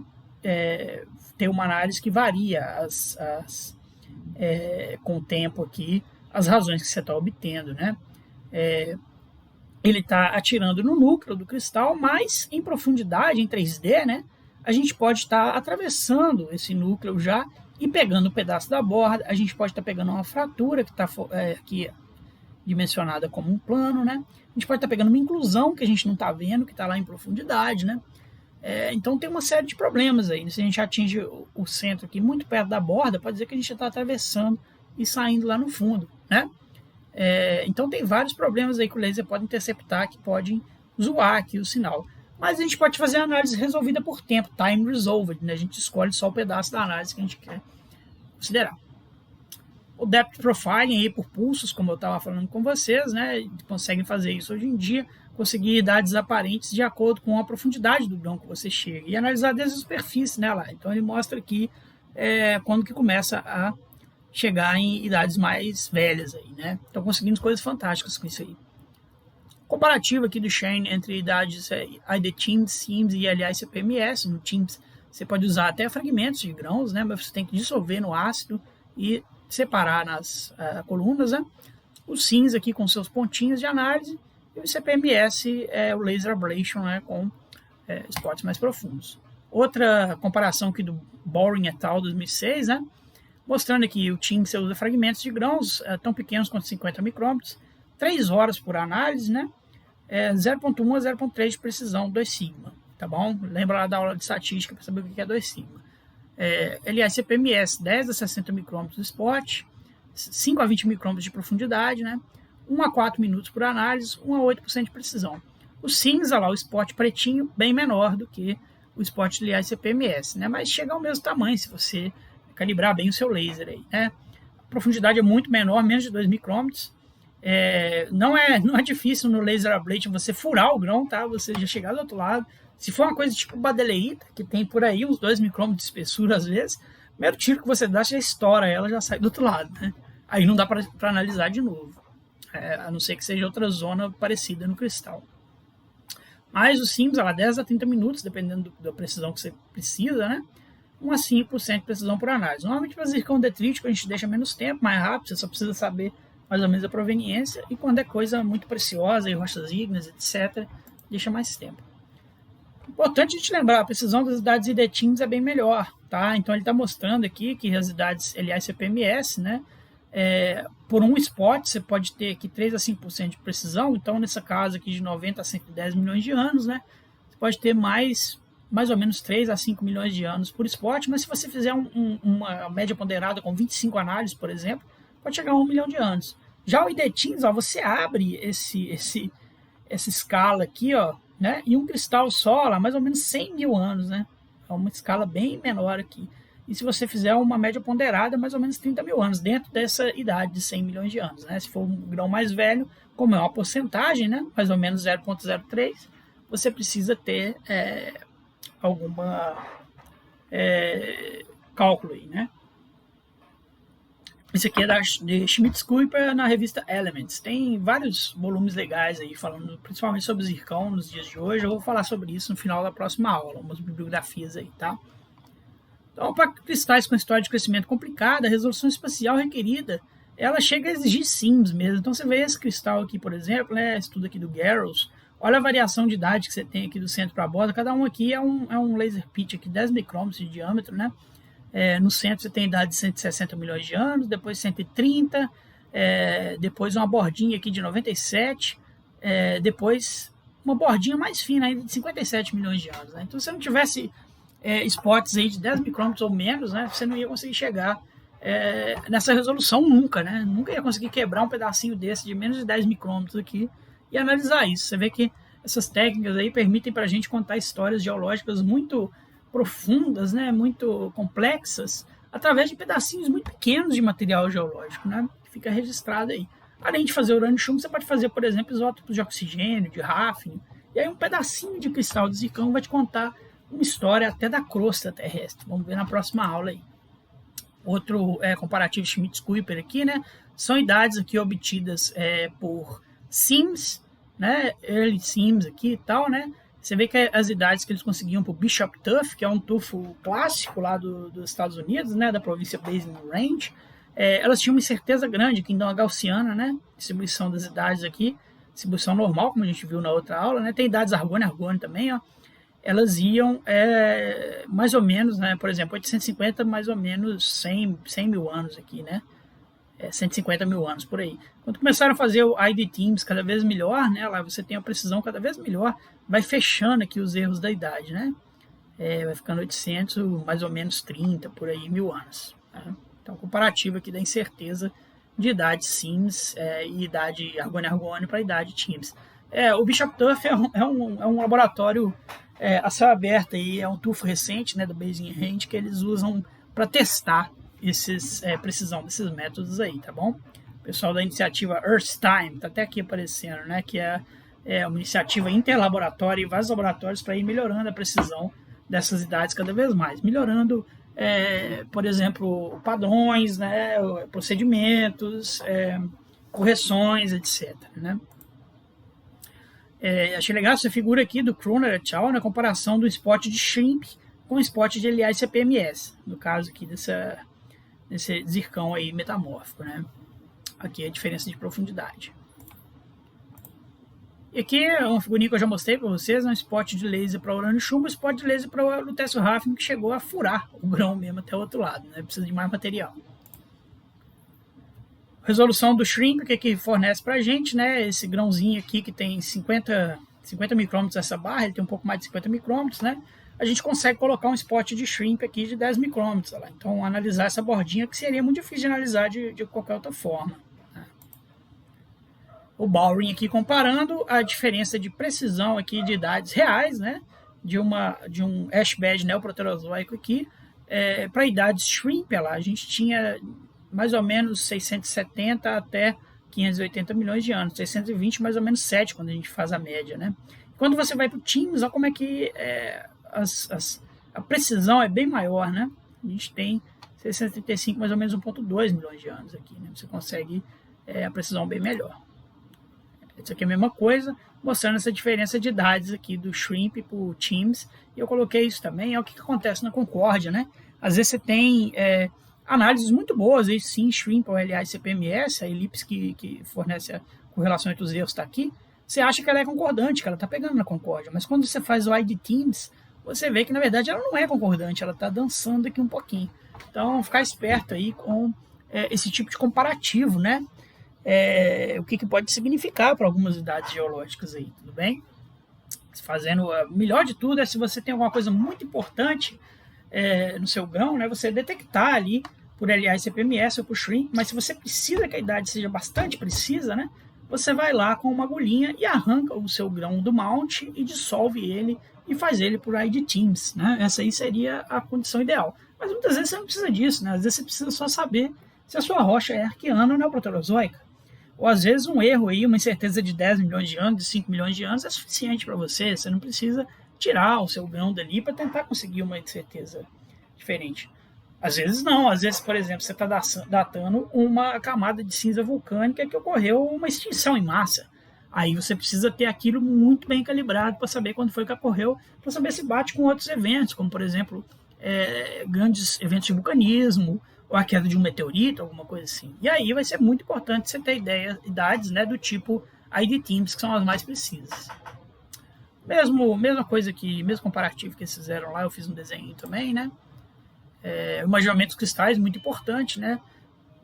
ter uma análise que varia com o tempo aqui, as razões que você está obtendo, né? Ele está atirando no núcleo do cristal, mas em profundidade, em 3D, né? A gente pode estar atravessando esse núcleo já e pegando um pedaço da borda. A gente pode estar pegando uma fratura que está aqui dimensionada como um plano, né? A gente pode estar pegando uma inclusão que a gente não está vendo, que está lá em profundidade, né? Então tem uma série de problemas aí. Se a gente atinge o centro aqui muito perto da borda, pode dizer que a gente está atravessando e saindo lá no fundo, né? Então tem vários problemas aí que o laser pode interceptar, que podem zoar aqui o sinal. Mas a gente pode fazer a análise resolvida por tempo, time resolved, né? A gente escolhe só o pedaço da análise que a gente quer considerar. O depth profiling aí por pulsos, como eu estava falando com vocês, né? Conseguem fazer isso hoje em dia, conseguir idades aparentes de acordo com a profundidade do grão que você chega e analisar desde a superfície, né? Lá. Então ele mostra aqui quando que começa a chegar em idades mais velhas aí, né? Então conseguimos coisas fantásticas com isso aí. Comparativo aqui do Shane entre idades ID TIMS, SIMS e LI-CPMS. No TIMS você pode usar até fragmentos de grãos, né? Mas você tem que dissolver no ácido e separar nas colunas, né? O SIMS aqui com seus pontinhos de análise e o CPMS é o Laser Ablation, né? Com spots mais profundos. Outra comparação aqui do Boring et al. 2006, né? Mostrando aqui o TIMS você usa fragmentos de grãos tão pequenos quanto 50 micrômetros, 3 horas por análise, né? 0.1 a 0.3 de precisão, 2 sigma, tá bom? Lembra lá da aula de estatística para saber o que é 2 sigma. LI-CPMS, 10 a 60 micrômetros de spot, 5 a 20 micrômetros de profundidade, né? 1 a 4 minutos por análise, 1 a 8% de precisão. O cinza lá, o spot pretinho, bem menor do que o spot LI-CPMS, né? Mas chega ao mesmo tamanho se você calibrar bem o seu laser aí, né? A profundidade é muito menor, menos de 2 micrômetros. Não é difícil no laser ablation você furar o grão, tá? Você já chegar do outro lado. Se for uma coisa tipo badeleíta, que tem por aí uns 2 micrômetros de espessura às vezes, o primeiro tiro que você dá, você já estoura ela, já sai do outro lado, né? Aí não dá para analisar de novo, a não ser que seja outra zona parecida no cristal. Mas o SIMS, 10 a 30 minutos, dependendo da precisão que você precisa, né? 1 a 5% de precisão por análise. Normalmente para zircão detrítico a gente deixa menos tempo, mais rápido, você só precisa saber mais ou menos a proveniência, e quando é coisa muito preciosa, e rochas ígneas, etc., deixa mais tempo. Importante a gente lembrar, a precisão das idades ID-TIMS é bem melhor, tá? Então ele está mostrando aqui que as idades LI-CPMS, né? Por um spot você pode ter aqui 3 a 5% de precisão, então nessa casa aqui de 90 a 110 milhões de anos, né? Você pode ter mais ou menos 3 a 5 milhões de anos por spot, mas se você fizer uma média ponderada com 25 análises, por exemplo, pode chegar a 1 milhão de anos. Já o ID-TIMS, você abre essa escala aqui, ó, né? E um cristal só, lá, mais ou menos 100 mil anos, né? É uma escala bem menor aqui. E se você fizer uma média ponderada, mais ou menos 30 mil anos, dentro dessa idade de 100 milhões de anos, né? Se for um grão mais velho, como é uma porcentagem, né? Mais ou menos 0,03, você precisa ter alguma cálculo aí, né? Esse aqui é de Schmitz-Kuiper na revista Elements. Tem vários volumes legais aí, falando principalmente sobre zircão nos dias de hoje. Eu vou falar sobre isso no final da próxima aula, umas bibliografias aí, tá? Então, para cristais com história de crescimento complicada, a resolução espacial requerida, ela chega a exigir SIMS mesmo. Então, você vê esse cristal aqui, por exemplo, né, estudo aqui do Garros, olha a variação de idade que você tem aqui do centro para a borda. Cada um aqui é um laser pitch, aqui, 10 micrômetros de diâmetro, né? No centro você tem idade de 160 milhões de anos, depois 130, depois uma bordinha aqui de 97, depois uma bordinha mais fina ainda de 57 milhões de anos, né? Então, se você não tivesse spots aí de 10 micrômetros ou menos, né, você não ia conseguir chegar nessa resolução nunca, né? Nunca ia conseguir quebrar um pedacinho desse de menos de 10 micrômetros aqui e analisar isso. Você vê que essas técnicas aí permitem para a gente contar histórias geológicas muito profundas, né, muito complexas, através de pedacinhos muito pequenos de material geológico, né, que fica registrado aí. Além de fazer urânio chumbo, você pode fazer, por exemplo, isótopos de oxigênio, de hafnio, e aí um pedacinho de cristal de zircão vai te contar uma história até da crosta terrestre. Vamos ver na próxima aula aí. Outro comparativo Schmitz-Kuiper aqui, né, são idades aqui obtidas por SIMS, né, early SIMS aqui e tal, né. Você vê que as idades que eles conseguiam para o Bishop Tuff, que é um tufo clássico lá dos Estados Unidos, né, da província Basin Range, elas tinham uma incerteza grande, que então a gaussiana, né, distribuição das idades aqui, distribuição normal, como a gente viu na outra aula, né, tem idades argônio também, ó, elas iam mais ou menos, né, por exemplo, 850 mais ou menos 100 mil anos aqui, né, 150 mil anos por aí. Quando começaram a fazer o ID-TIMS cada vez melhor, né, lá você tem a precisão cada vez melhor, vai fechando aqui os erros da idade, né? Vai ficando 800, mais ou menos 30, por aí, mil anos. Né? Então, comparativo aqui da incerteza de idade SIMS e idade argônio para idade TIMS. O Bishop Turf é um laboratório a céu aberto, aí, é um tufo recente, né, do Bayesian Range, que eles usam para testar precisão desses métodos aí, tá bom? O pessoal da iniciativa Earth Time, tá até aqui aparecendo, né, que é uma iniciativa interlaboratória e vários laboratórios para ir melhorando a precisão dessas idades cada vez mais, melhorando, por exemplo, padrões, né, procedimentos, correções, etc. Né? Achei legal essa figura aqui do Kruner et al., na comparação do spot de Shrimp com o spot de LI-CPMS, no caso aqui desse zircão aí metamórfico. Né? Aqui é a diferença de profundidade. E aqui é uma figurinha que eu já mostrei para vocês, um spot de laser para urânio chumbo, um spot de laser para o Lutésio Hafnium, que chegou a furar o grão mesmo até o outro lado, né? Precisa de mais material. Resolução do Shrimp, que fornece para a gente, né? Esse grãozinho aqui que tem 50 micrômetros essa barra, ele tem um pouco mais de 50 micrômetros, né? A gente consegue colocar um spot de Shrimp aqui de 10 micrômetros. Lá. Então, analisar essa bordinha, que seria muito difícil de analisar de qualquer outra forma. O Bowring aqui comparando a diferença de precisão aqui de idades reais, né, de um ash bed neoproterozoico aqui, para idades Shrimp, lá, a gente tinha mais ou menos 670 até 580 milhões de anos, 620 mais ou menos 7 quando a gente faz a média. Né? Quando você vai para o TIMS, olha como é que a precisão é bem maior. Né? A gente tem 635 mais ou menos 1,2 milhões de anos aqui. Né? Você consegue a precisão bem melhor. Isso aqui é a mesma coisa, mostrando essa diferença de idades aqui do Shrimp para o TIMS. E eu coloquei isso também, é o que acontece na Concórdia, né? Às vezes você tem análises muito boas, aí sim, Shrimp ou LI CPMS, a elipse que fornece a correlação entre os erros está aqui. Você acha que ela é concordante, que ela está pegando na Concórdia, mas quando você faz o ID-TIMS, você vê que na verdade ela não é concordante, ela está dançando aqui um pouquinho. Então, ficar esperto aí com esse tipo de comparativo, né? O que pode significar para algumas idades geológicas aí, tudo bem? Fazendo, melhor de tudo é se você tem alguma coisa muito importante no seu grão, né, você detectar ali por LI CPMS ou por Shrimp, mas se você precisa que a idade seja bastante precisa, né, você vai lá com uma agulhinha e arranca o seu grão do mount e dissolve ele e faz ele por ID-TIMS, né? Essa aí seria a condição ideal. Mas muitas vezes você não precisa disso, né? Às vezes você precisa só saber se a sua rocha é arqueana ou neoproterozoica. Ou às vezes um erro aí, uma incerteza de 10 milhões de anos, de 5 milhões de anos é suficiente para você. Você não precisa tirar o seu grão dali para tentar conseguir uma incerteza diferente. Às vezes não, às vezes, por exemplo, você está datando uma camada de cinza vulcânica que ocorreu uma extinção em massa. Aí você precisa ter aquilo muito bem calibrado para saber quando foi que ocorreu, para saber se bate com outros eventos, como por exemplo, grandes eventos de vulcanismo, ou a queda de um meteorito, alguma coisa assim. E aí vai ser muito importante você ter idades, né, do tipo ID-TIMS, que são as mais precisas. Mesma coisa que, mesmo comparativo que eles fizeram lá, eu fiz um desenho também, né? O imaginamento dos cristais, muito importante, né?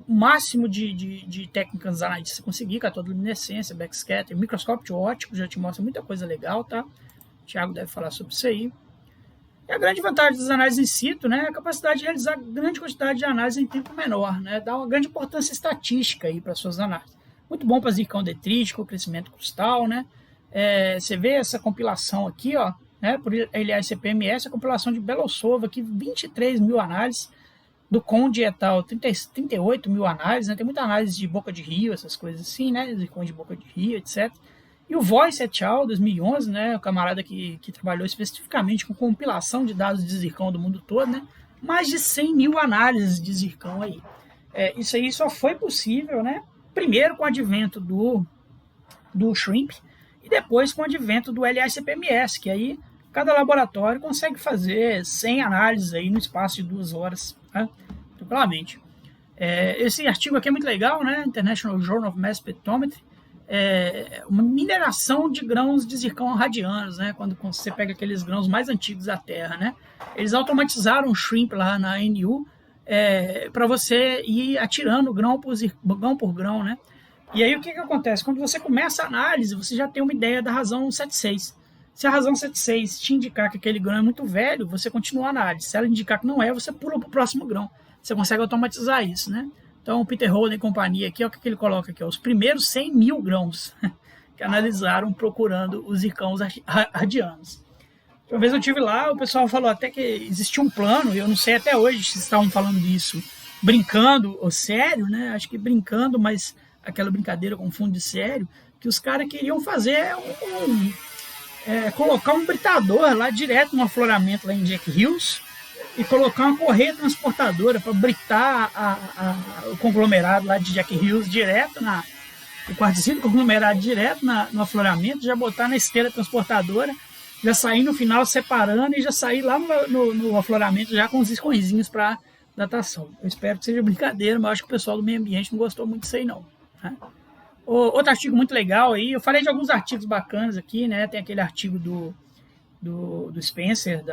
O máximo de técnicas analíticas que você conseguir, catodoluminescência, backscatter, microscópio óptico, já te mostra muita coisa legal, tá? O Thiago deve falar sobre isso aí. E a grande vantagem das análises in situ, né, é a capacidade de realizar grande quantidade de análise em tempo menor, né, dá uma grande importância estatística aí para suas análises. Muito bom para zircão detrítico, crescimento crustal, né? Você vê essa compilação aqui, ó, né, por LI-CPMS, a compilação de Belousova aqui, 23 mil análises, do Conde et al., 38 mil análises, né, tem muita análise de boca de rio, essas coisas assim, né, zircão de boca de rio, etc. E o Voice et al., 2011, né, o camarada que trabalhou especificamente com compilação de dados de zircão do mundo todo, né, mais de 100 mil análises de zircão aí. Isso aí só foi possível, né, primeiro com o advento do Shrimp e depois com o advento do LI-CPMS, que aí cada laboratório consegue fazer 100 análises aí no espaço de 2 horas, né, tranquilamente. Esse artigo aqui é muito legal, né, International Journal of Mass Spectrometry, uma mineração de grãos de zircão radianos, né? Quando você pega aqueles grãos mais antigos da Terra, né? Eles automatizaram o Shrimp lá na ANU para você ir atirando grão por grão, né? E aí o que acontece? Quando você começa a análise, você já tem uma ideia da razão 76. Se a razão 76 te indicar que aquele grão é muito velho, você continua a análise. Se ela indicar que não é, você pula para o próximo grão. Você consegue automatizar isso, né? Então, o Peter Holden e companhia aqui, ó, o que ele coloca aqui? Ó, os primeiros 100 mil grãos. que analisaram procurando os zircões ardianos. Uma vez eu estive lá, o pessoal falou até que existia um plano, e eu não sei até hoje se estavam falando disso brincando ou sério, né? Acho que brincando, mas aquela brincadeira com fundo de sério, que os caras queriam fazer colocar um britador lá direto no afloramento lá em Jack Hills e colocar uma correia transportadora para britar o conglomerado lá de Jack Hills direto o quartzito conglomerado direto no afloramento, já botar na esteira transportadora, já sair no final separando e já sair lá no afloramento já com os zirconzinhos para datação. Eu espero que seja brincadeira, mas acho que o pessoal do meio ambiente não gostou muito disso aí não, né? Outro artigo muito legal aí, eu falei de alguns artigos bacanas aqui, né? Tem aquele artigo do Spencer,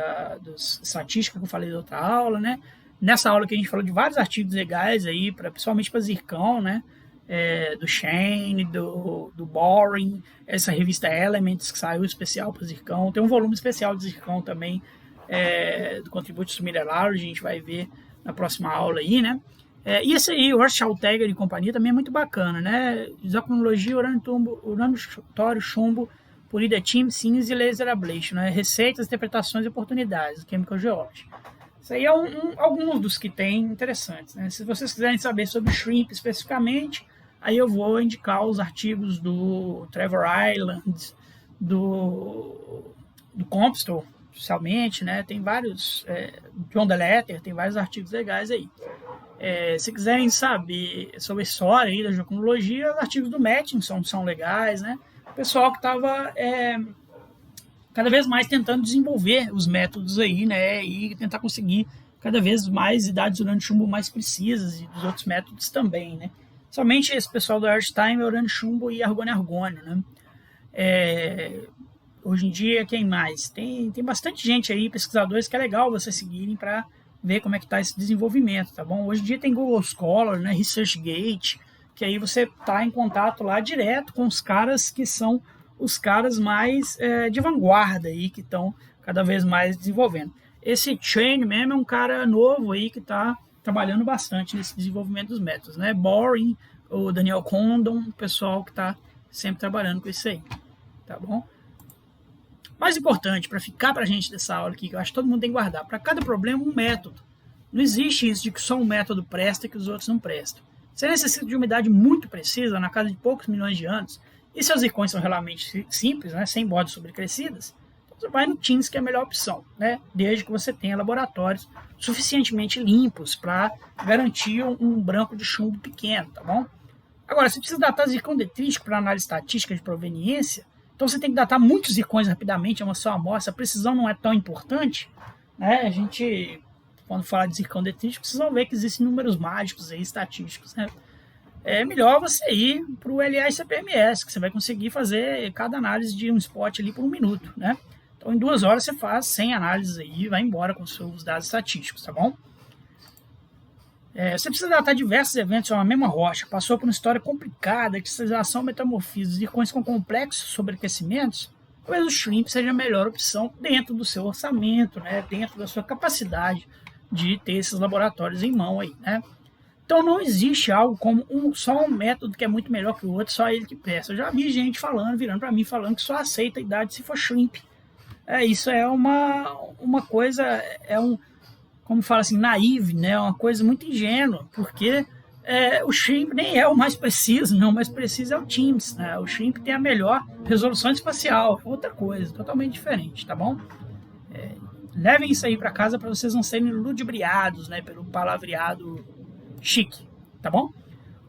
dos estatística que eu falei da outra aula, né? Nessa aula que a gente falou de vários artigos legais aí, principalmente para zircão, né? Do Shane, do Boring, essa revista Elements que saiu especial para zircão, tem um volume especial de zircão também, do Contributos to Mineralogy, a gente vai ver na próxima aula aí, né? E esse aí, o Schautegger e companhia, também é muito bacana, né? Isoconologia, urânio, tório, chumbo, polidectim, cinza e laser ablation, né? Receitas, interpretações e oportunidades, Chemical Geology. Isso aí é alguns dos que tem interessantes, né? Se vocês quiserem saber sobre shrimp especificamente, aí eu vou indicar os artigos do Trevor Island, do Comstock, especialmente, né? Tem vários, John Deleter, tem vários artigos legais aí. Se quiserem saber sobre a história aí da geoconologia, os artigos do Mattinson são legais, né? O pessoal que estava cada vez mais tentando desenvolver os métodos aí, né? E tentar conseguir cada vez mais idades de urânio chumbo mais precisas e dos outros métodos também, né? Somente esse pessoal do Airtime é urânio chumbo e argônio, né? Hoje em dia, quem mais? Tem bastante gente aí, pesquisadores, que é legal vocês seguirem para ver como é que está esse desenvolvimento, tá bom? Hoje em dia tem Google Scholar, né, ResearchGate, que aí você está em contato lá direto com os caras que são os caras mais de vanguarda aí, que estão cada vez mais desenvolvendo. Esse Chain mesmo é um cara novo aí que está trabalhando bastante nesse desenvolvimento dos métodos, né? Boring, o Daniel Condon, o pessoal que está sempre trabalhando com isso aí, tá bom? Mais importante, para ficar para a gente dessa aula aqui, que eu acho que todo mundo tem que guardar, para cada problema um método. Não existe isso de que só um método presta e que os outros não prestam. Você necessita de umidade muito precisa, na casa de poucos milhões de anos, e se as zircões são relativamente simples, né, sem bordas sobrecrescidas, então você vai no TINS, que é a melhor opção, né, desde que você tenha laboratórios suficientemente limpos para garantir um branco de chumbo pequeno, tá bom? Agora, se precisa datar zircão detrítico para análise estatística de proveniência, então você tem que datar muitos zircões rapidamente, é uma só amostra, a precisão não é tão importante, né? A gente, quando fala de zircão detrítico, vocês vão ver que existem números mágicos aí, estatísticos, né? É melhor você ir para o LA-CPMS, que você vai conseguir fazer cada análise de um spot ali por 1 minuto, né? Então em 2 horas você faz 100 análises aí e vai embora com os seus dados estatísticos, tá bom? Você precisa datar diversos eventos em uma mesma rocha, passou por uma história complicada, cristalização, metamorfismo, zircões com complexos sobreaquecimentos, talvez o shrimp seja a melhor opção dentro do seu orçamento, né, dentro da sua capacidade de ter esses laboratórios em mão aí, né? Então não existe algo como só um método que é muito melhor que o outro, só ele que presta. Eu já vi gente virando para mim, falando que só aceita a idade se for shrimp. Isso é uma coisa, como fala assim, naive, né? Uma coisa muito ingênua, porque o shrimp nem é o mais preciso, não, o mais preciso é o TIMS, né? O shrimp tem a melhor resolução espacial, outra coisa, totalmente diferente, tá bom? Levem isso aí para casa para vocês não serem ludibriados, né, pelo palavreado chique, tá bom?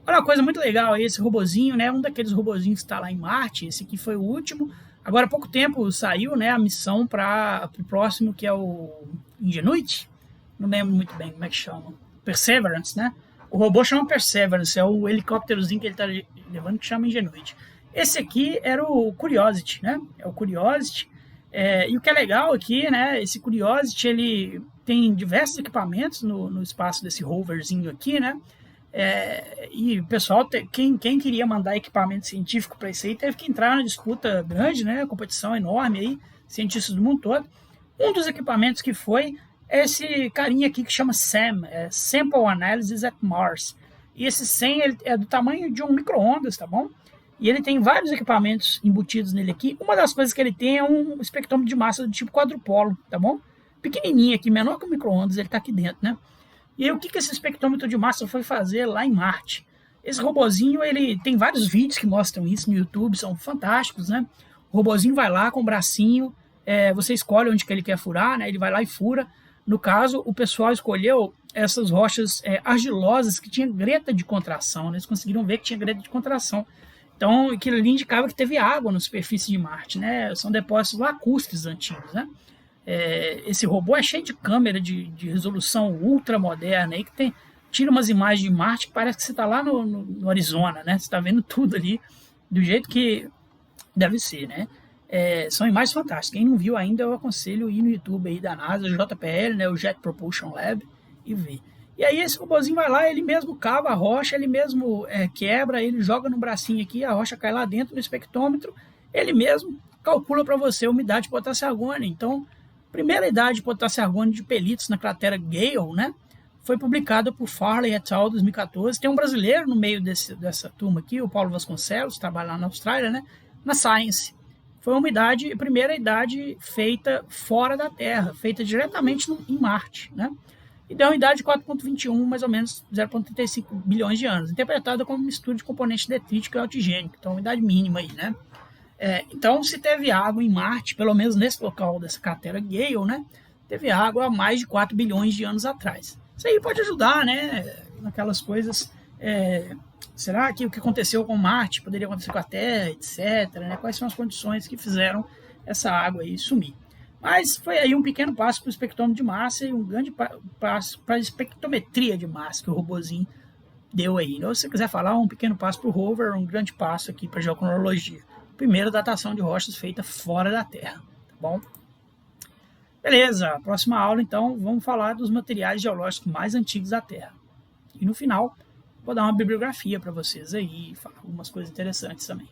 Olha uma coisa muito legal aí, esse robozinho, né? Um daqueles robozinhos que está lá em Marte, esse aqui foi o último. Agora há pouco tempo saiu, né, a missão para o próximo, que é o Ingenuity. Não lembro muito bem como é que chama. Perseverance, né? O robô chama Perseverance, é o helicópterozinho que ele está levando que chama Ingenuity. Esse aqui era o Curiosity, né? É o Curiosity. E o que é legal aqui, né? Esse Curiosity, ele tem diversos equipamentos no espaço desse roverzinho aqui, né? E o pessoal, quem queria mandar equipamento científico para isso aí, teve que entrar na disputa grande, né? Competição enorme aí, cientistas do mundo todo. Um dos equipamentos que foi esse carinha aqui que chama SAM, Sample Analysis at Mars. E esse SAM ele é do tamanho de um micro-ondas, tá bom? E ele tem vários equipamentos embutidos nele aqui. Uma das coisas que ele tem é um espectrômetro de massa do tipo quadrupolo, tá bom? Pequenininho aqui, menor que o micro-ondas, ele tá aqui dentro, né? E aí o que esse espectrômetro de massa foi fazer lá em Marte? Esse robozinho, ele tem vários vídeos que mostram isso no YouTube, são fantásticos, né? O robozinho vai lá com o bracinho, você escolhe onde que ele quer furar, né? Ele vai lá e fura. No caso, o pessoal escolheu essas rochas argilosas que tinham greta de contração, né? Eles conseguiram ver que tinha greta de contração. Então, aquilo ali indicava que teve água na superfície de Marte, né? São depósitos lacustres antigos, né? Esse robô é cheio de câmera de resolução ultra moderna aí, que tira umas imagens de Marte que parece que você está lá no Arizona, né? Você está vendo tudo ali do jeito que deve ser, né? São imagens fantásticas. Quem não viu ainda, eu aconselho ir no YouTube aí da NASA, JPL, né? O Jet Propulsion Lab, e ver. E aí esse robôzinho vai lá, ele mesmo cava a rocha, ele mesmo quebra, ele joga no bracinho aqui, a rocha cai lá dentro no espectrômetro, ele mesmo calcula para você a umidade de potássio argônio. Então, a primeira idade de potássio argônio de pelitos na cratera Gale, né, foi publicada por Farley et al. 2014. Tem um brasileiro no meio dessa turma aqui, o Paulo Vasconcelos, trabalha lá na Austrália, né, na Science. Foi uma idade, a primeira idade feita fora da Terra, feita diretamente em Marte, né? E deu uma idade de 4,21, mais ou menos 0,35 bilhões de anos, interpretada como mistura de componente detrítico e altigênico, então uma idade mínima aí, né? Então, se teve água em Marte, pelo menos nesse local dessa cratera Gale, né? Teve água há mais de 4 bilhões de anos atrás. Isso aí pode ajudar, né? Naquelas coisas. Será que o que aconteceu com Marte poderia acontecer com a Terra, etc. Né? Quais são as condições que fizeram essa água aí sumir? Mas foi aí um pequeno passo para o espectrômetro de massa e um grande passo para a espectrometria de massa que o robozinho deu aí. Ou se você quiser falar, um pequeno passo para o rover, um grande passo aqui para a geocronologia. Primeira datação de rochas feita fora da Terra, tá bom? Beleza, próxima aula então vamos falar dos materiais geológicos mais antigos da Terra. E no final vou dar uma bibliografia para vocês aí, falar algumas coisas interessantes também.